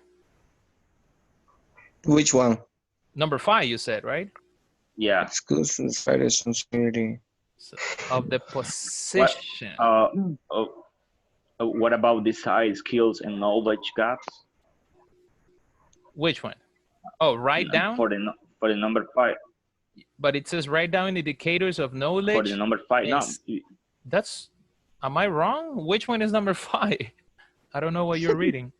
Which one? Number 5, you said, right? Yeah. Exclusive responsibility of the position. What about decide skills and knowledge gaps? Which one? Oh, write down? For the number 5. But it says write down indicators of knowledge. For the number 5, no. That's, am I wrong? Which one is number 5? I don't know what you're reading.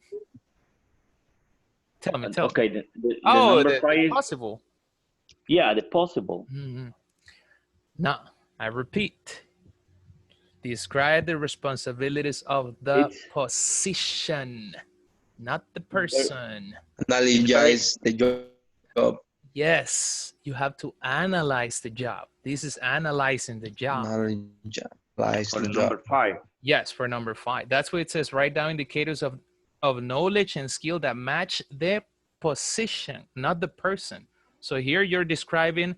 Tell me. Okay, the number 5 is possible. Yeah, the possible. No, I repeat. Describe the responsibilities of the position, not the person. Analyze the job. Yes, you have to analyze the job. This is analyzing the job. For the number 5. Yes, for number 5. That's what it says. Write down indicators of knowledge and skill that match the position, not the person. So here you're describing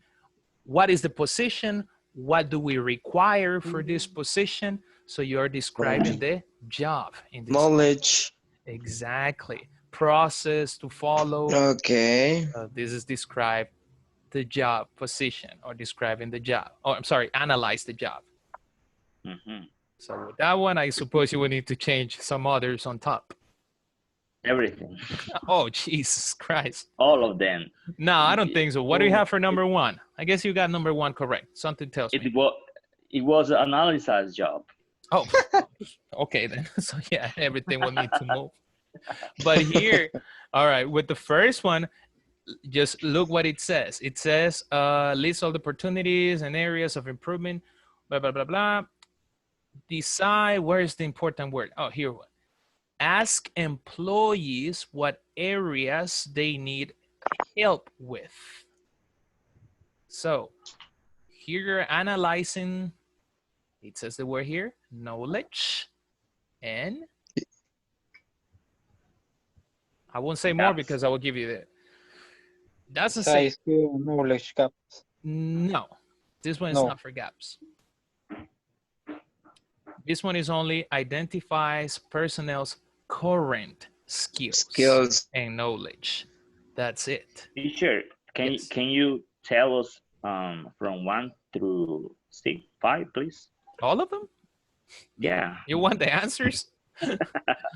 what is the position, what do we require for this position. So you're describing the job. In this knowledge. Exactly. Process to follow. Okay. This is describe the job position or describing the job. Oh, I'm sorry, analyze the job. So with that one, I suppose you would need to change some others on top. Everything. Oh, Jesus Christ. All of them. No, I don't think so. What do you have for number 1? I guess you got number 1 correct. Something tells me. It was an analysis job. Oh, okay then. So yeah, everything will need to move. But here, all right, with the first one, just look what it says. It says, list all the opportunities and areas of improvement, blah, blah, blah, blah. Decide, where's the important word? Oh, here one. Ask employees what areas they need help with. So here you're analyzing, it says the word here, knowledge, and I won't say more because I will give you the, doesn't say. Knowledge gaps. No, this one is not for gaps. This one is only identifies personnel's current skills and knowledge. That's it. Teacher, can you tell us from 1 through 6, 5, please? All of them? Yeah. You want the answers?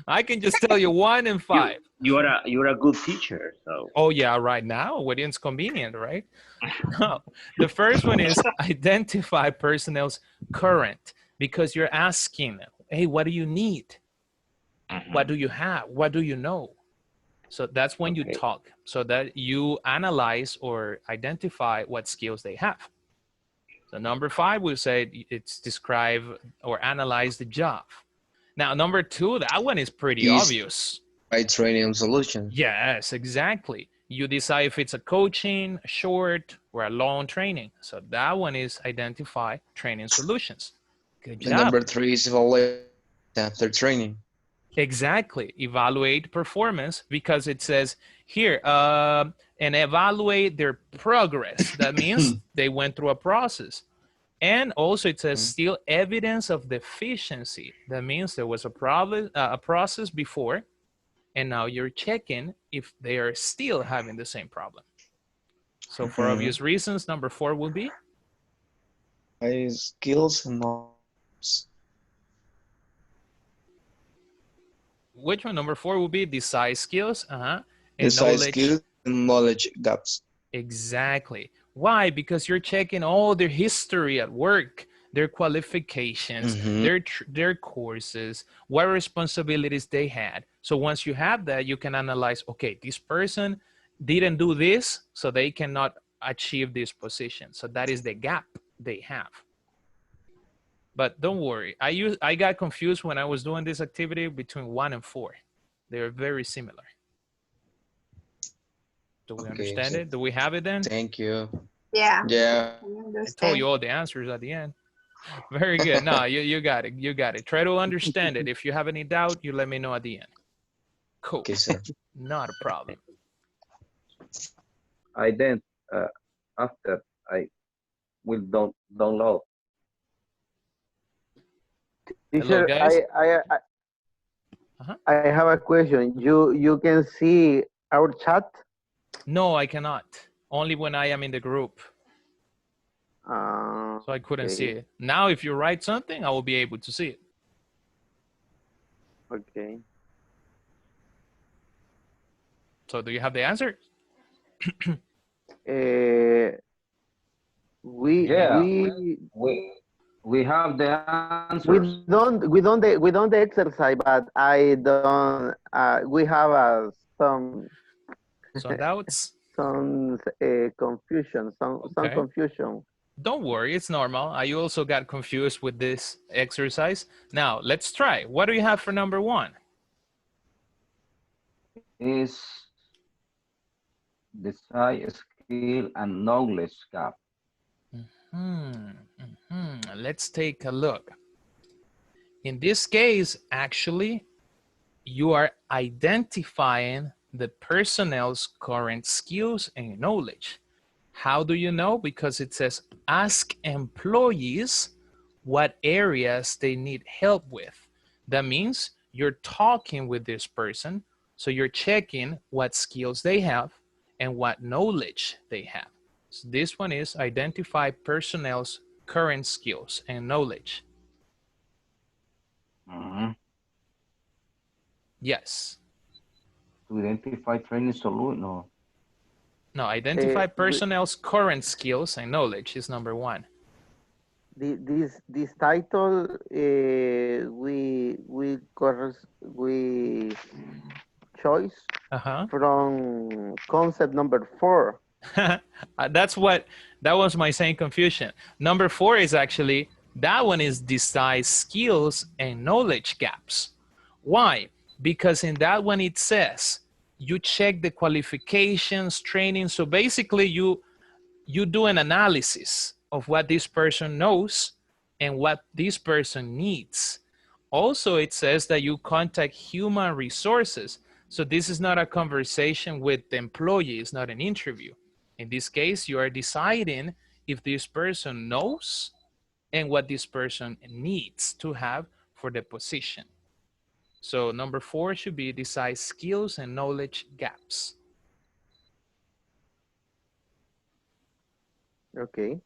I can just tell you 1 and 5. You're a good teacher, so. Oh yeah, right now when it's convenient, right? No. The first one is identify personnel's current, because you're asking, hey, what do you need? What do you have? What do you know? So that's when you talk, so that you analyze or identify what skills they have. So number 5 will say it's describe or analyze the job. Now number 2, that one is pretty obvious. By training solutions. Yes, exactly. You decide if it's a coaching, a short, or a long training. So that one is identify training solutions. Good job. And number 3 is evaluate after training. Exactly. Evaluate performance, because it says here, and evaluate their progress. That means they went through a process. And also it says still evidence of deficiency. That means there was a problem, a process before, and now you're checking if they are still having the same problem. So for obvious reasons, number 4 will be? Skills and knowledge. Which one? Number 4 will be decide skills. And decide knowledge. Skills and knowledge gaps. Exactly. Why? Because you're checking all their history at work, their qualifications, their courses, what responsibilities they had. So once you have that, you can analyze, okay, this person didn't do this, so they cannot achieve this position. So that is the gap they have. But don't worry, I got confused when I was doing this activity between 1 and 4. They're very similar. Do we understand it? Do we have it then? Thank you. Yeah. Yeah. I told you all the answers at the end. Very good. No, you got it. You got it. Try to understand it. If you have any doubt, you let me know at the end. Cool. Okay, sir. Not a problem. I then, after I will download. Teacher, Hello, guys. I have a question. You can see our chat? No, I cannot. Only when I am in the group. So I couldn't see it. Now, if you write something, I will be able to see it. Okay. So do you have the answer? We have the answers. We don't the exercise, but I don't. We have some doubts, some confusion, some confusion. Don't worry, it's normal. I also got confused with this exercise. Now let's try. What do you have for number 1? Is the size, skill, and knowledge gap. Let's take a look. In this case, actually, you are identifying the personnel's current skills and knowledge. How do you know? Because it says, ask employees what areas they need help with. That means you're talking with this person, so you're checking what skills they have and what knowledge they have. So this one is identify personnel's current skills and knowledge. Yes. To identify training solution, no. No, identify personnel's current skills and knowledge is number 1. This title we choice from concept number 4. That was my same confusion. Number 4 is actually, that one is decide skills and knowledge gaps. Why? Because in that one it says, you check the qualifications, training. So basically you do an analysis of what this person knows and what this person needs. Also, it says that you contact human resources. So this is not a conversation with the employee, it's not an interview. In this case, you are deciding if this person knows and what this person needs to have for the position. So number 4 should be decide skills and knowledge gaps. Okay.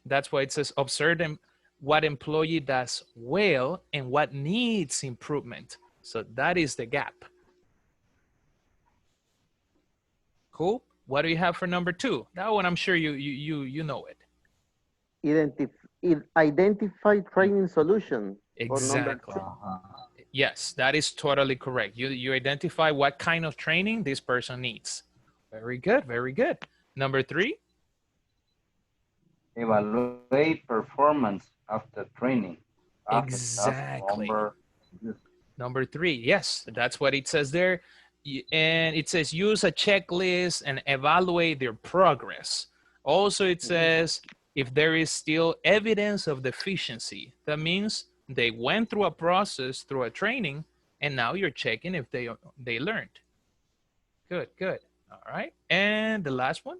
That's why it says observe them, what employee does well and what needs improvement. So that is the gap. Cool. What do you have for number 2? That one I'm sure you know it. Identify training solution. Exactly. Yes, that is totally correct. You identify what kind of training this person needs. Very good, very good. Number 3? Evaluate performance after training. Exactly. Number 3, yes, that's what it says there. And it says use a checklist and evaluate their progress. Also, it says if there is still evidence of deficiency, that means they went through a process, through a training, and now you're checking if they learned. Good, good. All right. And the last one?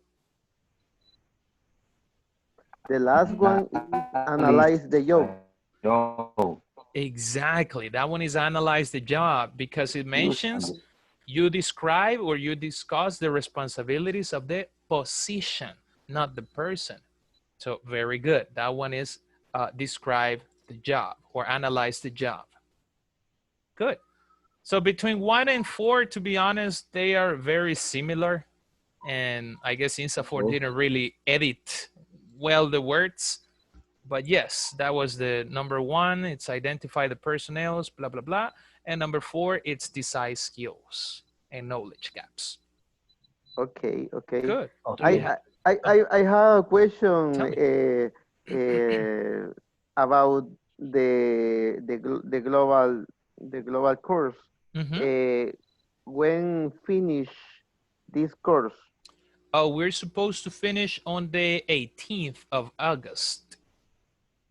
The last one is analyze the job. Exactly. That one is analyze the job because it mentions you describe or you discuss the responsibilities of the position, not the person. So very good. That one is describe the job or analyze the job. Good. So between 1 and 4, to be honest, they are very similar. And I guess Insaforp didn't really edit well the words. But yes, that was the number 1. It's identify the personnels, blah, blah, blah. And number 4, it's decide skills and knowledge gaps. Okay, okay. Good. I have a question about the global course. When finish this course? Oh, we're supposed to finish on the 18th of August.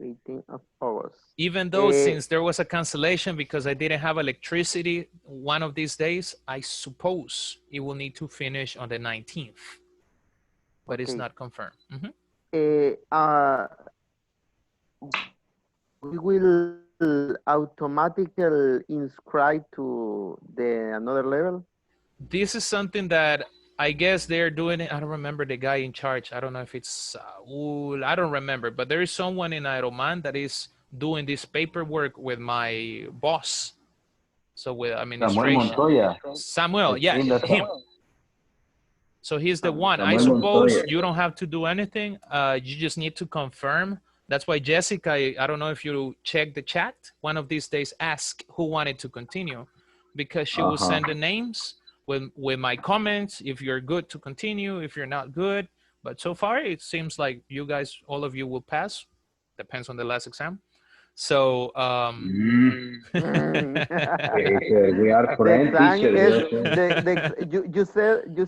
18th of August. Even though since there was a cancellation because I didn't have electricity one of these days, I suppose it will need to finish on the 19th. But it's not confirmed. We will automatically inscribe to the another level? This is something that I guess they're doing it. I don't remember the guy in charge. I don't know if it's I don't remember, but there is someone in Aeroman that is doing this paperwork with my boss. So with administration. Samuel Montoya. Samuel, yeah, him. So he's the one. I suppose you don't have to do anything. You just need to confirm. That's why Jessica, I don't know if you check the chat. One of these days, ask who wanted to continue because she will send the names with my comments. If you're good to continue, if you're not good. But so far, it seems like you guys, all of you will pass. Depends on the last exam. So we are friends, teachers. You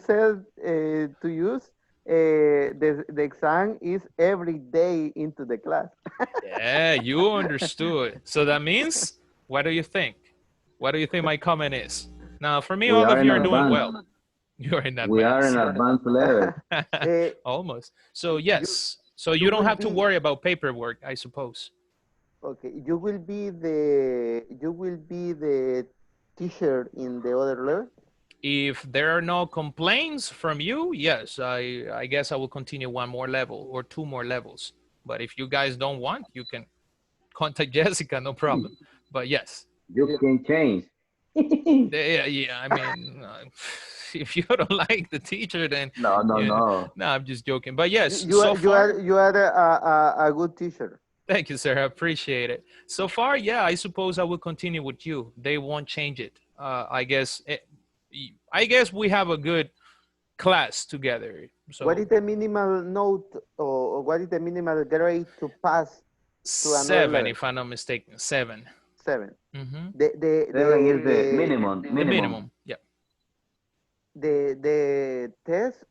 said to use the exam is every day into the class. Yeah, you understood. So that means, what do you think? What do you think my comment is? Now, for me, all of you are doing well. You're in advance. We are in advanced level. Almost. So yes. So you don't have to worry about paperwork, I suppose. Okay, you will be the teacher in the other level. If there are no complaints from you, yes, I guess I will continue one more level or 2 more levels. But if you guys don't want, you can contact Jessica, no problem. But yes. You can change. Yeah, I mean, if you don't like the teacher, then no. No, I'm just joking. But yes, you are a good teacher. Thank you, sir. I appreciate it. So far, yeah, I suppose I will continue with you. They won't change it. I guess I guess we have a good class together. So what is the minimal note or what is the minimal grade to pass to another 7, level? if I'm not mistaken, 7. 7. Mm-hmm. Seven is the minimum. The minimum. Yeah. The test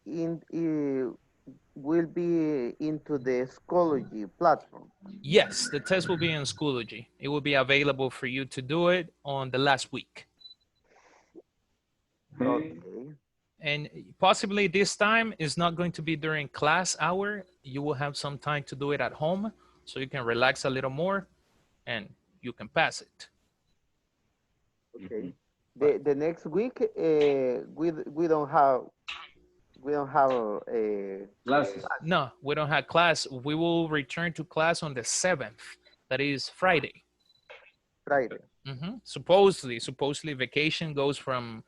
will be into the Schoology platform. Yes, the test will be in Schoology. It will be available for you to do it on the last week. Okay. And possibly this time is not going to be during class hour. You will have some time to do it at home, so you can relax a little more and you can pass it. Okay. The next week we don't have Classes. No, we don't have class. We will return to class on the 7th. That is Friday. Friday. Mm-hmm. Supposedly vacation goes from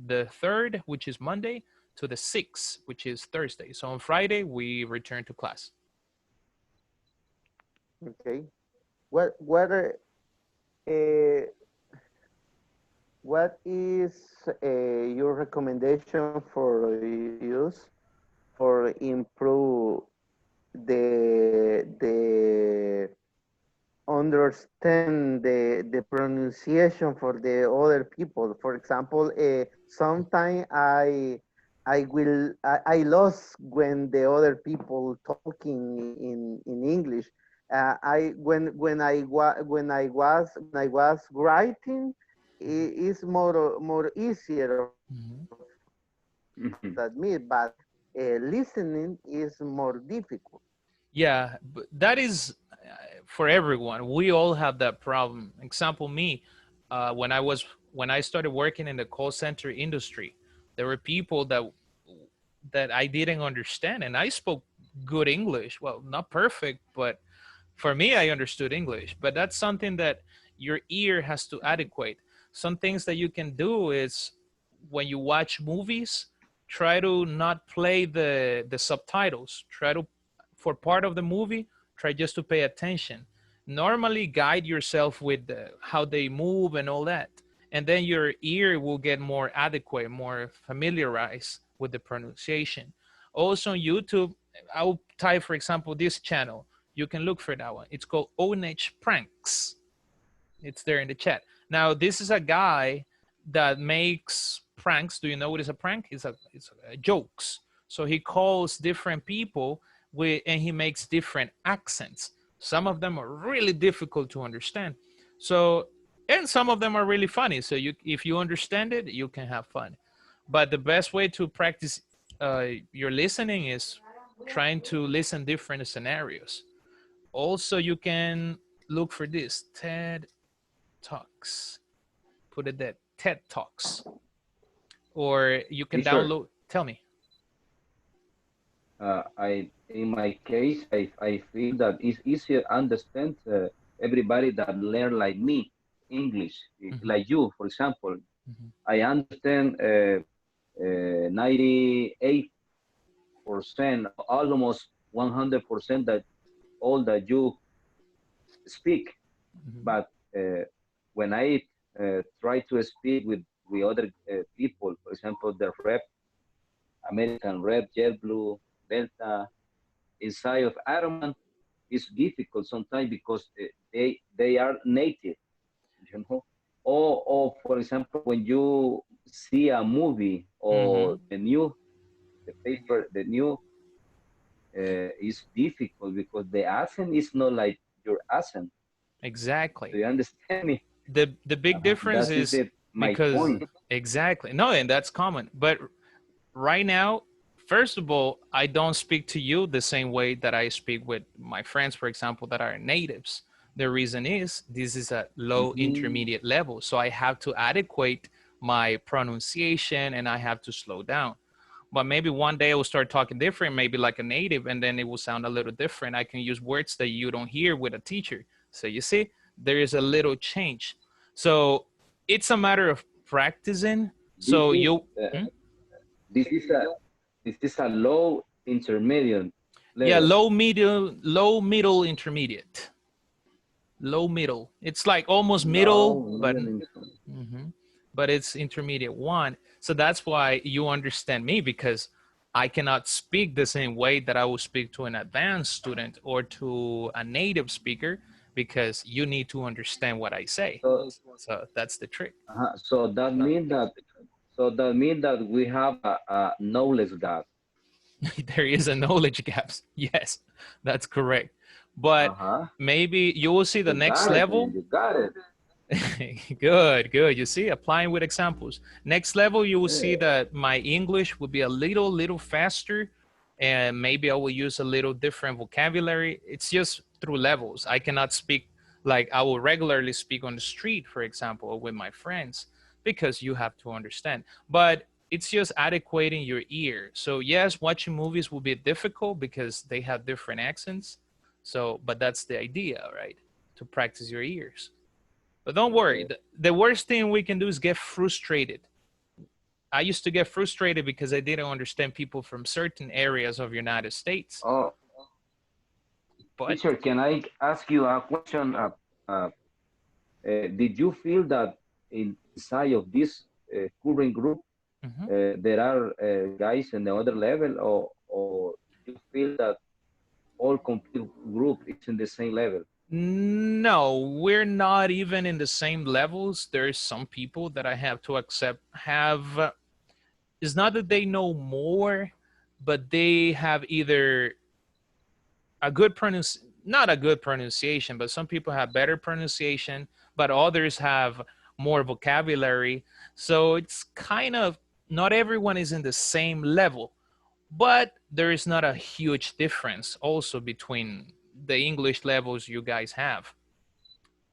the 3rd, which is Monday, to the 6th, which is Thursday. So on Friday, we return to class. Okay. What is your recommendation for use for improve the understand the pronunciation for the other people? For example, sometimes I lost when the other people talking in English. I when I was writing, it's more easier than me, but listening is more difficult. Yeah, but that is for everyone. We all have that problem. Example, me, when I started working in the call center industry, there were people that I didn't understand, and I spoke good English. Well, not perfect, but for me, I understood English. But that's something that your ear has to adequate. Some things that you can do is when you watch movies, try to not play the subtitles. Try to, for part of the movie, try just to pay attention. Normally guide yourself with how they move and all that, and then your ear will get more adequate, more familiarized with the pronunciation. Also on YouTube, I'll type, for example, this channel. You can look for that one. It's called Onage Pranks. It's there in the chat. Now, this is a guy that makes pranks. Do you know what is a prank? It's jokes. So he calls different people and he makes different accents. Some of them are really difficult to understand. So, and some of them are really funny. So if you understand it, you can have fun. But the best way to practice your listening is trying to listen different scenarios. Also, you can look for this TED Talks. Put it there, TED Talks. Or you can Teacher, download. Tell me. in my case, I feel that it's easier to understand everybody that learn like me English, like you, for example. I understand 98%, almost 100% that all that you speak. But when I try to speak with other people, for example, the rep, American rep, JetBlue, Delta, inside of Ironman, it's difficult sometimes because they are native, you know. Or for example, when you see a movie or the paper, the new is difficult because the accent is not like your accent. Exactly. Do you understand me? The big difference That is is my because point. exactly. No, and that's common. But right now, first of all, I don't speak to you the same way that I speak with my friends, for example, that are natives. The reason is this is a low intermediate level. So I have to adequate my pronunciation and I have to slow down. But maybe one day I will start talking different, maybe like a native, and then it will sound a little different. I can use words that you don't hear with a teacher. So you see, there is a little change. So it's a matter of practicing. This So is you, this is a this is a low intermediate yeah, level. low, middle, intermediate. Low, middle. It's like almost Low, middle, middle, intermediate. but it's intermediate one. So that's why you understand me, because I cannot speak the same way that I will speak to an advanced student or to a native speaker, because you need to understand what I say. So that's the trick. So that means that we have a knowledge gap. There is a knowledge gaps. Yes, that's correct. But maybe you will see the You next got it, level. man. You got it. Good, good. You see, applying with examples. Next level, you will see Yeah. that my English will be a little faster, and maybe I will use a little different vocabulary. It's just through levels. I cannot speak like I will regularly speak on the street, for example, or with my friends, because you have to understand. But it's just adequating your ear. So yes, watching movies will be difficult because they have different accents. So, but that's the idea, right? To practice your ears. But don't worry, the worst thing we can do is get frustrated. I used to get frustrated because I didn't understand people from certain areas of United States. Oh, but teacher, can I ask you a question? Did you feel that inside of this current group, there are guys in the other level, or you feel that all complete group is in the same level? No, we're not even in the same levels. There's some people that I have to accept have, it's not that they know more, but they have either a good not a good pronunciation, but some people have better pronunciation, but others have more vocabulary. So it's kind of, not everyone is in the same level, but there is not a huge difference also between the English levels you guys have.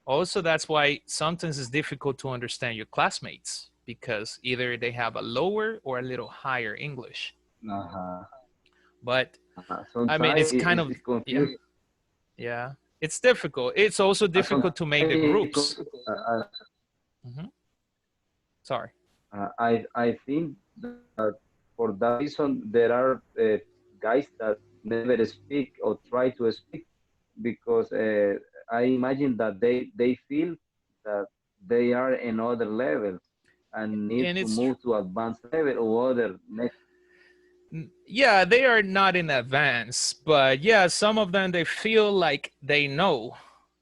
Also, that's why sometimes it's difficult to understand your classmates, because either they have a lower or a little higher English. But I mean, Sometimes it's kind of, it's confusing. yeah, it's difficult. It's also difficult to make the groups. Sorry. I think that for that reason there are guys that never speak or try to speak, because I imagine that they feel that they are another level and need And to it's move to advanced level or other next. yeah, they are not in advance, but yeah, some of them, they feel like they know.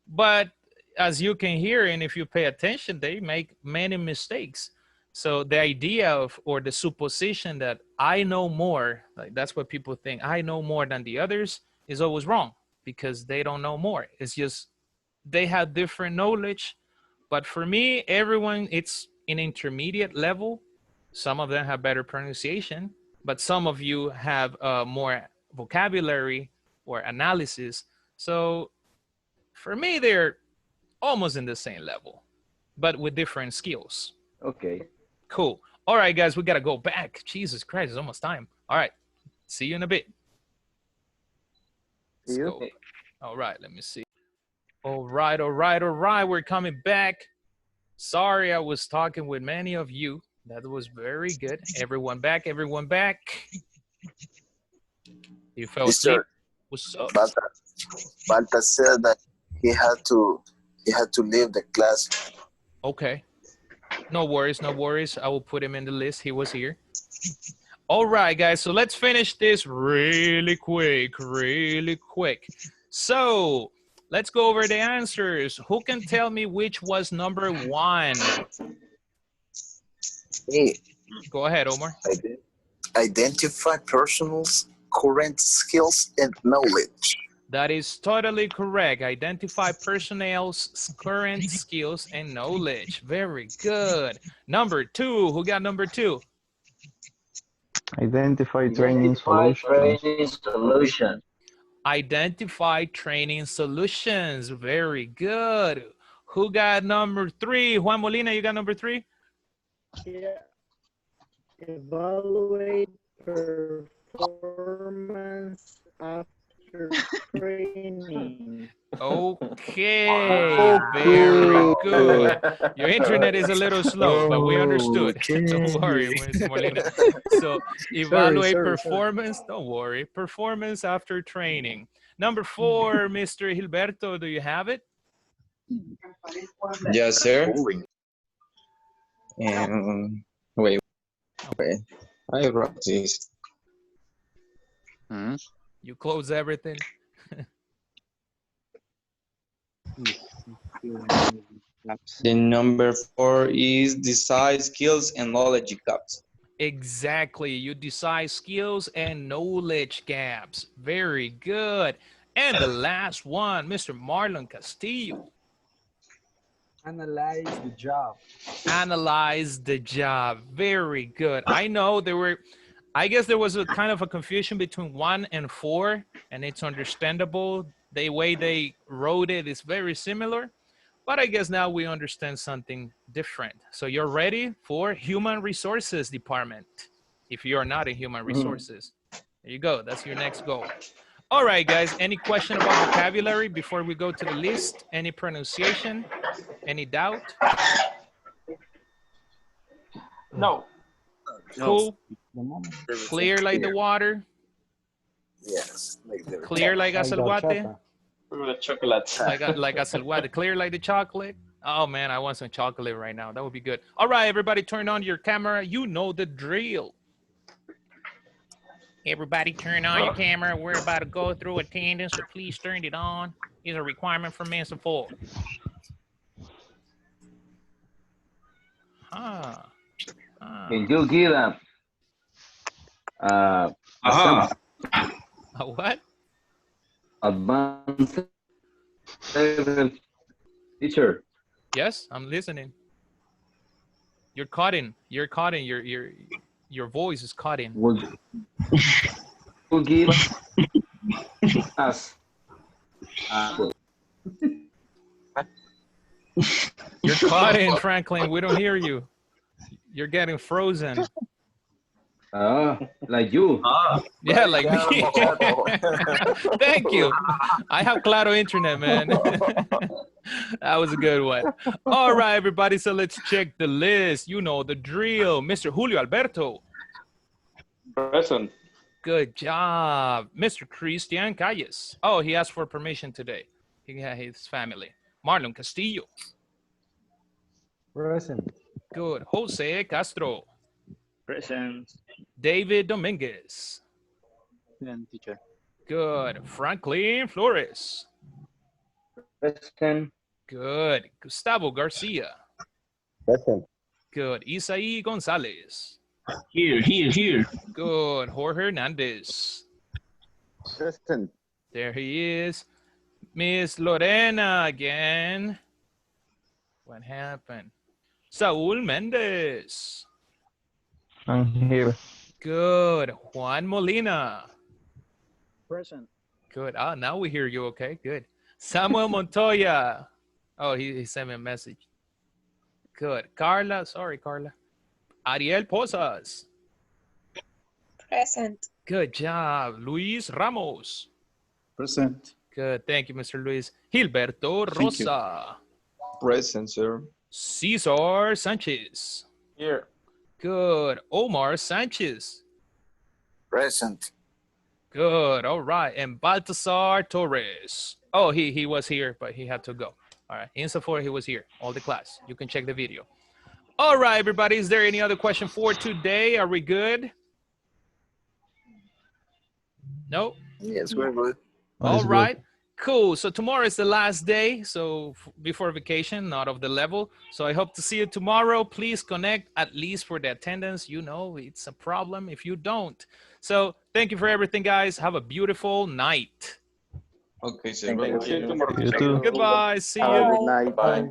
But as you can hear, and if you pay attention, they make many mistakes. So the idea of, or the supposition that I know more, like that's what people think, I know more than the others, is always wrong, because they don't know more. It's just they have different knowledge. But for me, everyone, it's in intermediate level. Some of them have better pronunciation, but some of you have more vocabulary or analysis. So for me, they're almost in the same level, but with different skills. Okay. Cool. All right, guys, we got to go back. Jesus Christ, it's almost time. All right. See you in a bit. See you. Scope. All right, let me see. All right, all right, all right. We're coming back. Sorry, I was talking with many of you. That was very good. Everyone back, everyone back. You fell asleep? Mister, What's up? Balta said that he had to leave the class. Okay. No worries, no worries. I will put him in the list. He was here. All right, guys. So let's finish this really quick, really quick. So let's go over the answers. Who can tell me which was number one? Hey, Go ahead, Omar. Identify person's current skills and knowledge. That is totally correct. Identify personnel's current skills and knowledge. Very good. Number two, who got number two? Identify training solutions. Identify training solutions. Very good. Who got number three? Juan Molina, you got number three? Yeah. Evaluate performance after training. Okay, very good. Your internet is a little slow, but we understood. Don't worry, Mr. Molina. So evaluate performance. Don't worry. Performance after training. Number four, Mr. Gilberto, do you have it? Yes, sir. Wait. Okay, I wrote this. You close everything. The number 4 is design skills and knowledge gaps. Exactly. You decide skills and knowledge gaps. Very good. And the last one, Mr. Marlon Castillo. Analyze the job. Analyze the job. Very good. I know I guess there was a kind of a confusion between 1 and 4, and it's understandable. The way they wrote it is very similar, but I guess now we understand something different. So you're ready for human resources department. If you're not in human resources, there you go. That's your next goal. All right, guys, any question about vocabulary before we go to the list? Any pronunciation? Any doubt? No. Cool. Clear like the water. Yes. Clear like acelguate. Chocolate. Like acelguate. Clear like the chocolate. Oh man, I want some chocolate right now. That would be good. All right, everybody, turn on your camera. You know the drill. Everybody, turn on your camera. We're about to go through attendance, so please turn it on. It's a requirement from Insaforp. Can you give a what? Advanced level teacher? Yes, I'm listening. You're cutting. You're cutting. Your voice is cutting. Would you give us? You're cutting, Franklin. We don't hear you. You're getting frozen. Like you. Yeah, like me. Thank you. I have Claro internet, man. That was a good one. All right, everybody. So let's check the list. You know the drill. Mr. Julio Alberto. Present. Good job. Mr. Christian Calles. Oh, he asked for permission today. He had his family. Marlon Castillo. Present. Good. Jose Castro. Present. David Dominguez. Present, teacher. Good. Franklin Flores. Present. Good. Gustavo Garcia. Present. Good. Isaí Gonzalez. Here. Good. Jorge Hernandez. Present. There he is. Miss Lorena again. What happened? Saul Mendez. I'm here. Good. Juan Molina. Present. Good. Ah, now we hear you. Okay, good. Samuel Montoya. Oh, he sent me a message. Good. Carla. Sorry, Carla. Ariel Posas. Present. Good job. Luis Ramos. Present. Good. Thank you, Mr. Luis. Gilberto Rosa. Present, sir. Cesar Sanchez. Here. Good. Omar Sanchez. Present. Good. All right. And Baltasar Torres. Oh, he was here, but he had to go. All right. Insaforp, he was here. All the class. You can check the video. All right, everybody. Is there any other question for today? Are we good? No? Yes, we're good. All right. Cool. So tomorrow is the last day. So before vacation, not of the level. So I hope to see you tomorrow. Please connect at least for the attendance. You know, it's a problem if you don't. So thank you for everything, guys. Have a beautiful night. Okay, sir. Thank you. You too. Goodbye. See Have a you. good night. Bye.